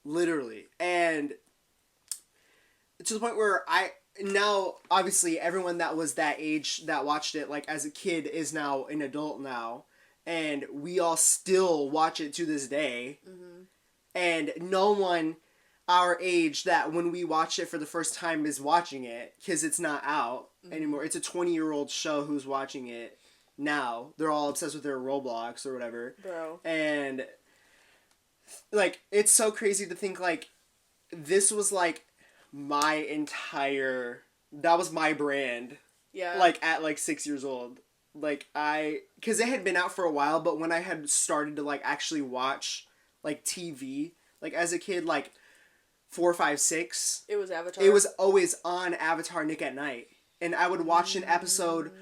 S2: Literally. And to the point where now obviously everyone that was that age that watched it like as a kid is now an adult now, and we all still watch it to this day. Mm-hmm. And no one our age that when we watch it for the first time is watching it because it's not out anymore. It's a 20-year-old show who's watching it now. They're all obsessed with their Roblox or whatever.
S1: Bro.
S2: And like it's so crazy to think like this was like that was my brand.
S1: Yeah.
S2: Like at like 6 years old. Like because it had been out for a while, but when I had started to like actually watch like TV, like as a kid, like 4, 5, 6.
S1: It was Avatar.
S2: It was always on Avatar Nick at Night. And I would watch an episode.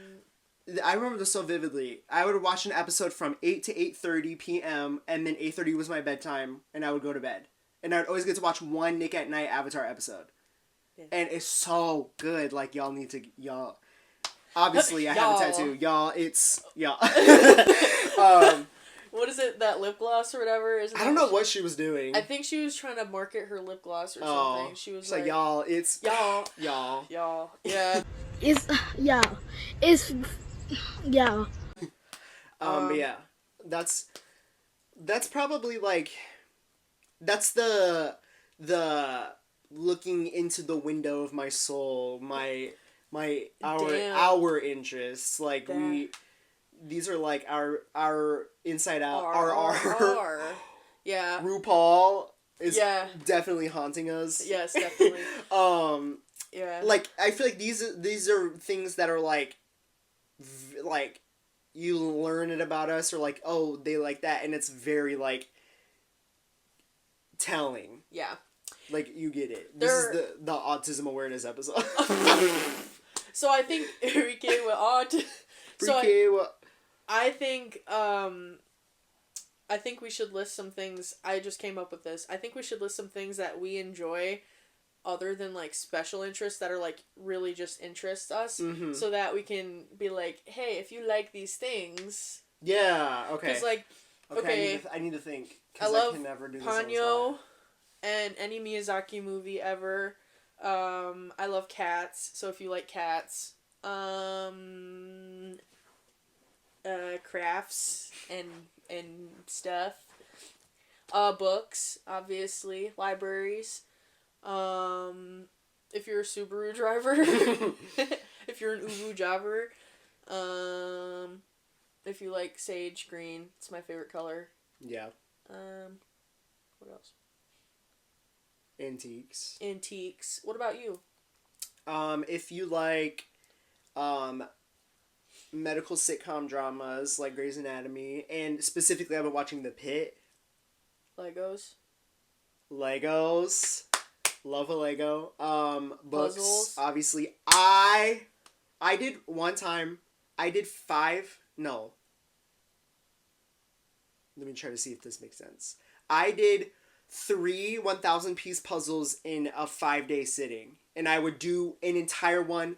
S2: I remember this so vividly. I would watch an episode from 8 to 8:30 p.m. and then 8:30 was my bedtime and I would go to bed. And I would always get to watch one Nick at Night Avatar episode. Yeah. And it's so good. Like, y'all. Obviously, I have a tattoo. Y'all, it's... Y'all.
S1: What is it? That lip gloss or whatever?
S2: I don't know what she was doing.
S1: I think she was trying to market her lip gloss or something. She was like,
S2: y'all, it's...
S1: Y'all.
S2: Y'all.
S1: Y'all. Yeah.
S3: It's... Y'all. It's... Y'all.
S2: But yeah. That's probably like... That's the looking into the window of my soul, our interests. Like these are like our inside out our
S1: yeah.
S2: RuPaul is definitely haunting us.
S1: Yes, definitely.
S2: Yeah. Like I feel like these are things that are like you learn it about us or like, oh, they like that, and it's very like telling.
S1: Yeah.
S2: Like, you get it. This is the autism awareness episode.
S1: So I think Enrique I think we should list some things. I just came up with this. I think we should list some things that we enjoy other than like special interests that are like really just interest us, so that we can be like, hey, if you like these things.
S2: Yeah, okay.
S1: Because like, okay.
S2: I need to think.
S1: I love
S2: can never do this
S1: Ponyo and any Miyazaki movie ever. I love cats, so if you like cats. Crafts and stuff. Books, obviously. Libraries. If you're a Subaru driver. If you're an Ubu driver. If you like sage green, it's my favorite color.
S2: Yeah.
S1: What else?
S2: Antiques.
S1: What about you?
S2: If you like, medical sitcom dramas like Grey's Anatomy, and specifically I've been watching The Pit.
S1: Legos.
S2: Love a Lego. Books.
S1: Puzzles.
S2: Obviously, I did one time I did 5. No. Let me try to see if this makes sense. I did 3 1,000-piece puzzles in a 5-day sitting. And I would do an entire one,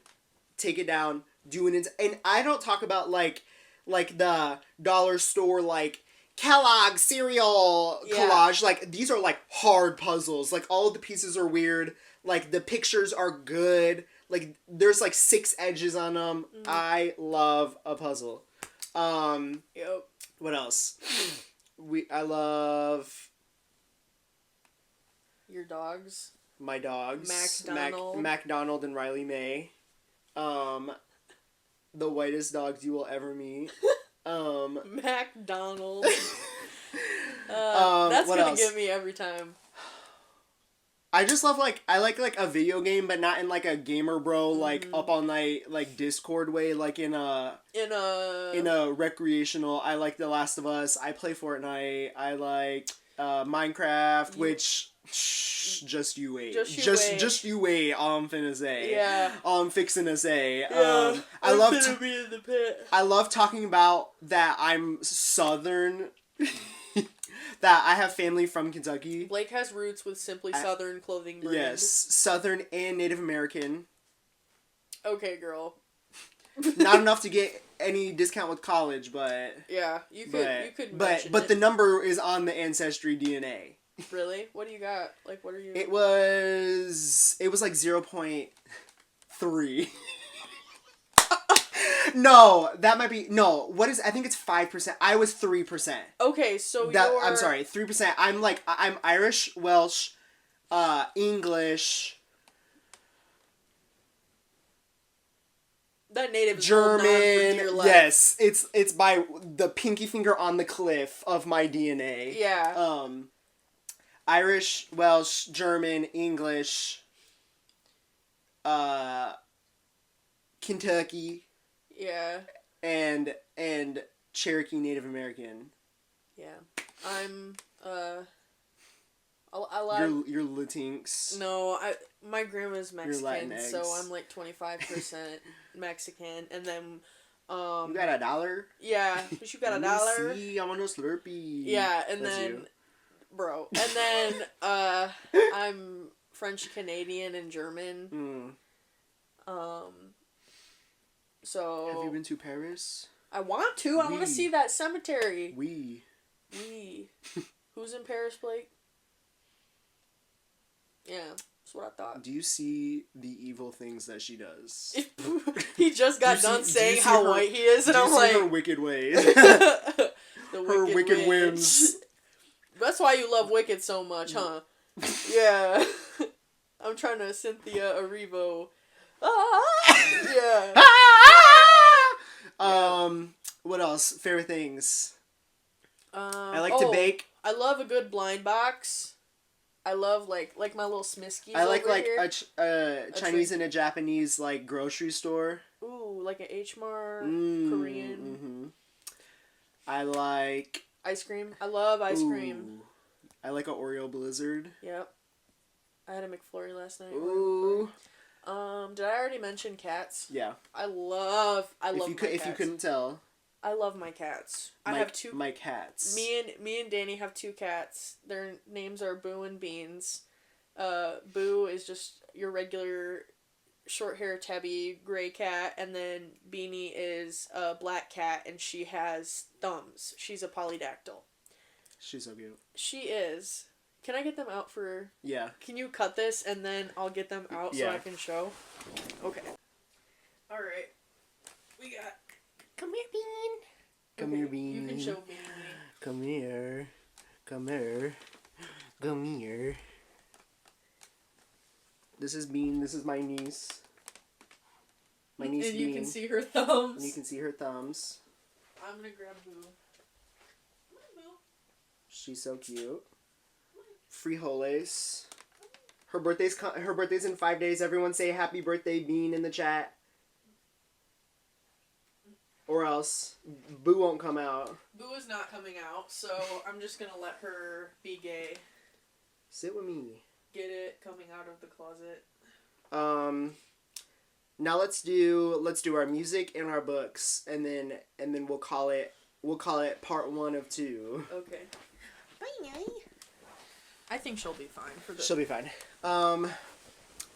S2: take it down, do an... And I don't talk about, like the dollar store, like, Kellogg's cereal collage. Like, these are, like, hard puzzles. Like, all of the pieces are weird. Like, the pictures are good. Like, there's, like, 6 edges on them. I love a puzzle.
S1: Yep.
S2: What else? I love...
S1: Your dogs.
S2: My dogs.
S1: MacDonald.
S2: MacDonald and Riley May. The whitest dogs you will ever meet.
S1: MacDonald. That's
S2: what
S1: gonna
S2: else?
S1: get me every time.
S2: I just love, like, I like a video game, but not in, like, a gamer bro, like, up on, like, Discord way, like, in a recreational. I like The Last of Us. I play Fortnite. I like Minecraft, which just you wait. Just you wait. All I'm finna say.
S1: Yeah.
S2: All I'm fixing to say.
S1: Yeah.
S2: I love
S1: finna be in the pit.
S2: I love talking about that I'm Southern. That I have family from Kentucky.
S1: Blake has roots with Simply Southern clothing brand.
S2: Yes, Southern and Native American.
S1: Okay, girl.
S2: Not enough to get any discount with college, but
S1: yeah, you could.
S2: But the number is on the ancestry DNA.
S1: Really? What do you got? Like, what are you?
S2: It was like 0.3. No, that might be what is? I think it's 5%. I was 3%.
S1: Okay, so
S2: I'm sorry, 3%. I'm Irish, Welsh, English.
S1: That native is
S2: German.
S1: for dear life.
S2: Yes, it's by the pinky finger on the cliff of my DNA.
S1: Yeah.
S2: Irish, Welsh, German, English. Kentucky.
S1: Yeah.
S2: And Cherokee Native American.
S1: Yeah. I'm I like
S2: You're Latinx.
S1: No, my grandma's Mexican,
S2: Latinx.
S1: so I'm like 25% Mexican, and then
S2: you got $1?
S1: Yeah, but you got $1.
S2: See, I want a Slurpee.
S1: Yeah, and
S2: That's
S1: then
S2: you.
S1: Bro, and then I'm French Canadian and German. So
S2: have you been to Paris?
S1: I want to. I want to see that cemetery.
S2: We.
S1: Who's in Paris, Blake? Yeah, that's what I thought.
S2: Do you see the evil things that she does?
S1: He just got done saying how white he is, and I'm like,
S2: her wicked ways.
S1: Her
S2: wicked whims.
S1: That's why you love Wicked so much, huh? Yeah. I'm trying to Cynthia Erivo. Yeah.
S2: What else? Favorite things. I like
S1: to
S2: bake.
S1: I love a good blind box. I love like my little Smiskies.
S2: I like
S1: over
S2: here. A Chinese and a Japanese like grocery store.
S1: Ooh, like an H-Mart, Korean.
S2: Mm-hmm. I like
S1: ice cream. I love ice cream.
S2: I like a Oreo Blizzard.
S1: Yep. I had a McFlurry last night.
S2: Ooh.
S1: Did I already mention cats?
S2: Yeah.
S1: I love my cats.
S2: If you couldn't tell.
S1: I love my cats. I have 2.
S2: My cats.
S1: Me and Danny have 2 cats. Their names are Boo and Beans. Boo is just your regular short hair tabby gray cat, and then Beanie is a black cat, and she has thumbs. She's a polydactyl. She's
S2: so cute.
S1: She is. Can I get them out for...
S2: Yeah.
S1: Can you cut this, and then I'll get them out so I can show? Okay. Alright. We got... Come here, Bean.
S2: Come here, Bean.
S1: You can show Bean.
S2: Come here. Come here. Come here. This is Bean. This is my niece. My niece
S1: and
S2: Bean.
S1: you can see her thumbs.
S2: And you can see her thumbs.
S1: I'm gonna grab Boo.
S2: She's so cute. Frijoles. Her birthday's in 5 days. Everyone say happy birthday, Bean, in the chat. Or else Boo won't come out.
S1: Boo is not coming out, so I'm just gonna let her be gay.
S2: Sit with me.
S1: Get it coming out of the closet.
S2: Now let's do our music and our books, and then we'll call it part 1 of 2.
S1: Okay. I think she'll be fine for this.
S2: She'll be fine. I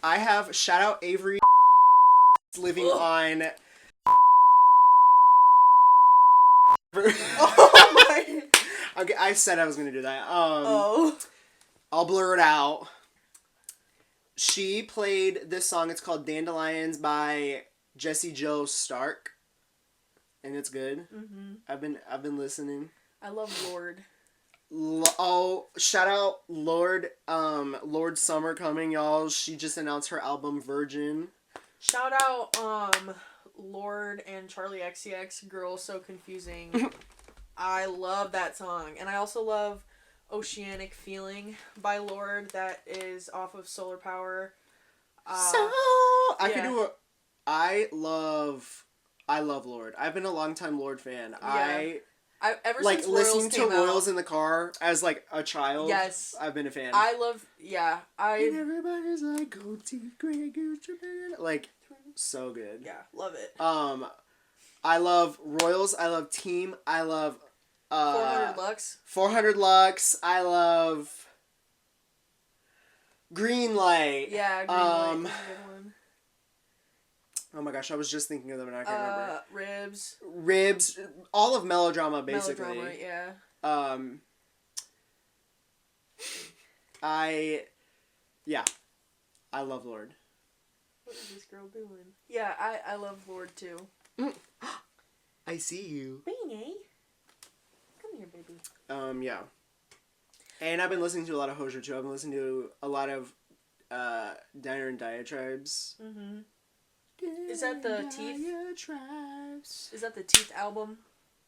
S2: have shout out Avery living on.
S1: Oh my!
S2: Okay, I said I was gonna do that.
S1: Oh.
S2: I'll blur it out. She played this song. It's called "Dandelions" by Jessie Joe Stark, and it's good.
S1: Mm-hmm.
S2: I've been listening.
S1: I love Lord.
S2: Shout out Lord. Lord Summer coming, y'all. She just announced her album Virgin.
S1: Shout out Lord and Charlie XCX, Girl So Confusing. I love that song. And I also love Oceanic Feeling by Lord, that is off of Solar Power.
S2: I love Lord. I've been a longtime Lord fan.
S1: Yeah. I ever
S2: like
S1: since Royals
S2: listening to
S1: came
S2: Royals
S1: out,
S2: in the car as like a child.
S1: Yes.
S2: I've been a fan.
S1: I love, yeah.
S2: And everybody's like, go teeth, Grey Goose, like, so good.
S1: Yeah, love it.
S2: I love Royals. I love Team. I love
S1: 400 Lux.
S2: 400 Lux. I love Green Light.
S1: Yeah, Green Light is a good one.
S2: Oh my gosh, I was just thinking of them and I can't remember.
S1: Ribs.
S2: All of Melodrama, basically.
S1: Melodrama, yeah.
S2: I love Lord.
S1: What is this girl doing? Yeah, I love Lord too.
S2: I see you.
S1: Beanie. Come here, baby.
S2: Yeah. And I've been listening to a lot of Hozier too. I've been listening to a lot of Diner and Diatribes.
S1: Mm-hmm. Is that the Teeth?
S2: Diatribes.
S1: Is that the Teeth album?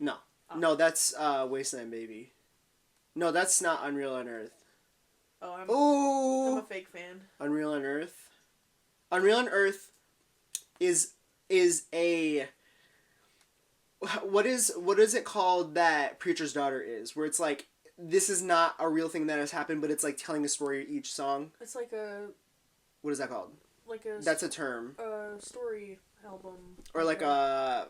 S2: No.
S1: Oh.
S2: No, that's Wasteland Baby. No, that's not Unreal on Earth.
S1: Oh, I'm a fake fan.
S2: Unreal on Earth. Unreal on Earth is a what is it called that Preacher's Daughter is, where it's like this is not a real thing that has happened, but it's like telling a story each song.
S1: It's like a.
S2: What is that called? That's a term.
S1: Story album.
S2: Or like a.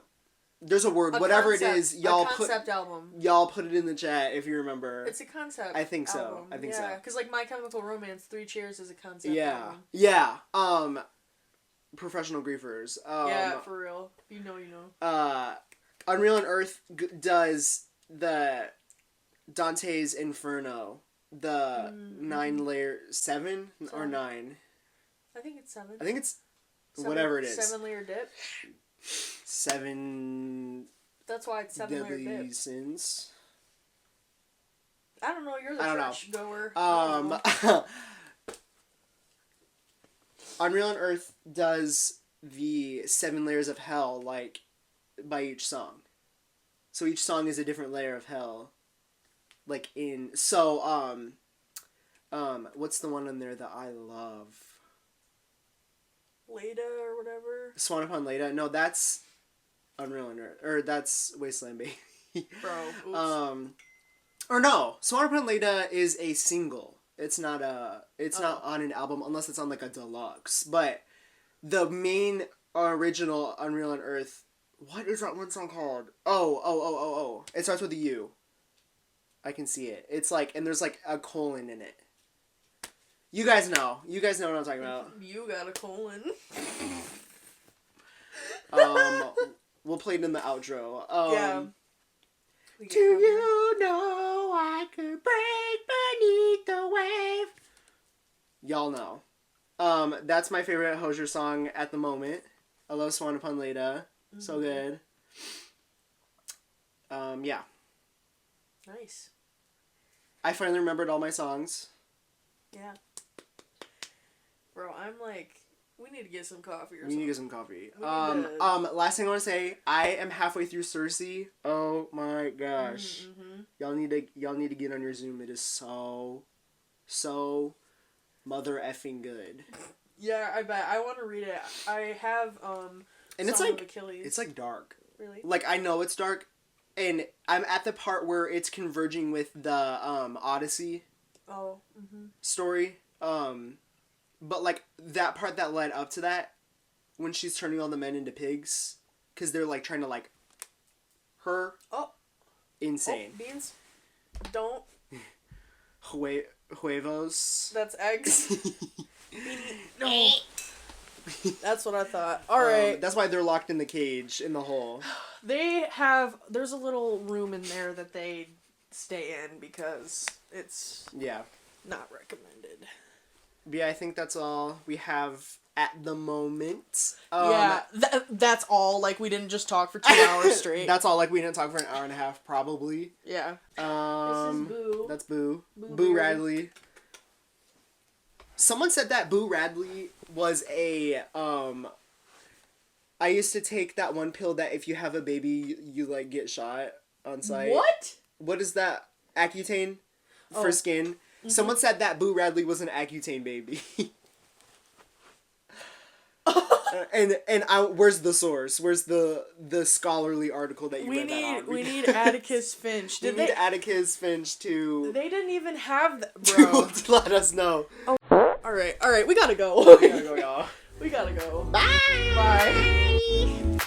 S2: There's a word. Whatever it is, y'all
S1: concept album.
S2: Y'all put it in the chat if you remember.
S1: It's a concept.
S2: I think so.
S1: Album.
S2: I think so.
S1: Yeah, because like My Chemical Romance, 3 Cheers is a concept.
S2: Yeah.
S1: Album.
S2: Yeah. Professional griefers.
S1: Yeah, for real. You know.
S2: Unreal on Earth does the Dante's Inferno, the 7 or 9.
S1: I think it's 7.
S2: I think it's whatever it is.
S1: 7-layer dip.
S2: 7.
S1: That's why it's 7-layer dip.
S2: Sins.
S1: I don't know. You're the church goer.
S2: Unreal on Earth does the 7 layers of hell, like, by each song. So each song is a different layer of hell. Like what's the one on there that I love?
S1: Leda or whatever?
S2: Swan Upon Leda? No, that's Unreal on Earth. Or that's Wasteland Baby.
S1: Bro, oops.
S2: Or no, Swan Upon Leda is a single. It's not not on an album unless it's on like a deluxe. But the main original Unreal on Earth, what is that one song called? Oh. It starts with a U. I can see it. It's like, and there's like a colon in it. You guys know. You guys know what I'm talking about.
S1: You got a colon.
S2: We'll play it in the outro.
S1: Yeah.
S2: Do you know I could break beneath the wave? Y'all know. That's my favorite Hozier song at the moment. I love Swan Upon Leda. Mm-hmm. So good. Yeah.
S1: Nice.
S2: I finally remembered all my songs.
S1: Yeah. Bro, I'm like, we need to get some coffee or something.
S2: We need to get some coffee. Last thing I want to say, I am halfway through Cersei. Oh my gosh. Mm-hmm. Y'all need to get on your Zoom. It is so mother effing good.
S1: Yeah, I bet. I want to read it. I have
S2: and
S1: Song of Achilles.
S2: It's like dark.
S1: Really?
S2: Like I know it's dark, and I'm at the part where it's converging with the Odyssey.
S1: Oh. Mm-hmm.
S2: Story. But like that part that led up to that when she's turning all the men into pigs, because they're like trying to like her.
S1: Oh,
S2: insane.
S1: oh, beans. Don't.
S2: Huevos.
S1: That's eggs. No. That's what I thought. All right.
S2: That's why they're locked in the cage in the hole.
S1: There's a little room in there that they stay in because it's not recommended.
S2: Yeah, I think that's all we have at the moment.
S1: That's all. Like, we didn't just talk for 2 hours straight.
S2: That's all. Like, we didn't talk for an hour and a half, probably.
S1: Yeah.
S2: This
S1: is Boo.
S2: That's Boo.
S1: Boo
S2: Radley. Someone said that Boo Radley was a, I used to take that one pill that if you have a baby, you like, get shot on sight.
S1: What?
S2: What is that? Accutane? For skin? Mm-hmm. Someone said that Boo Radley was an Accutane baby. Where's the source? Where's the scholarly article that you read that on?
S1: We need Atticus Finch.
S2: We need Atticus Finch to...
S1: They didn't even have that, bro.
S2: to let us know.
S1: Oh. Alright, we gotta go.
S2: We gotta go, y'all.
S1: We gotta go.
S2: Bye!
S1: Bye.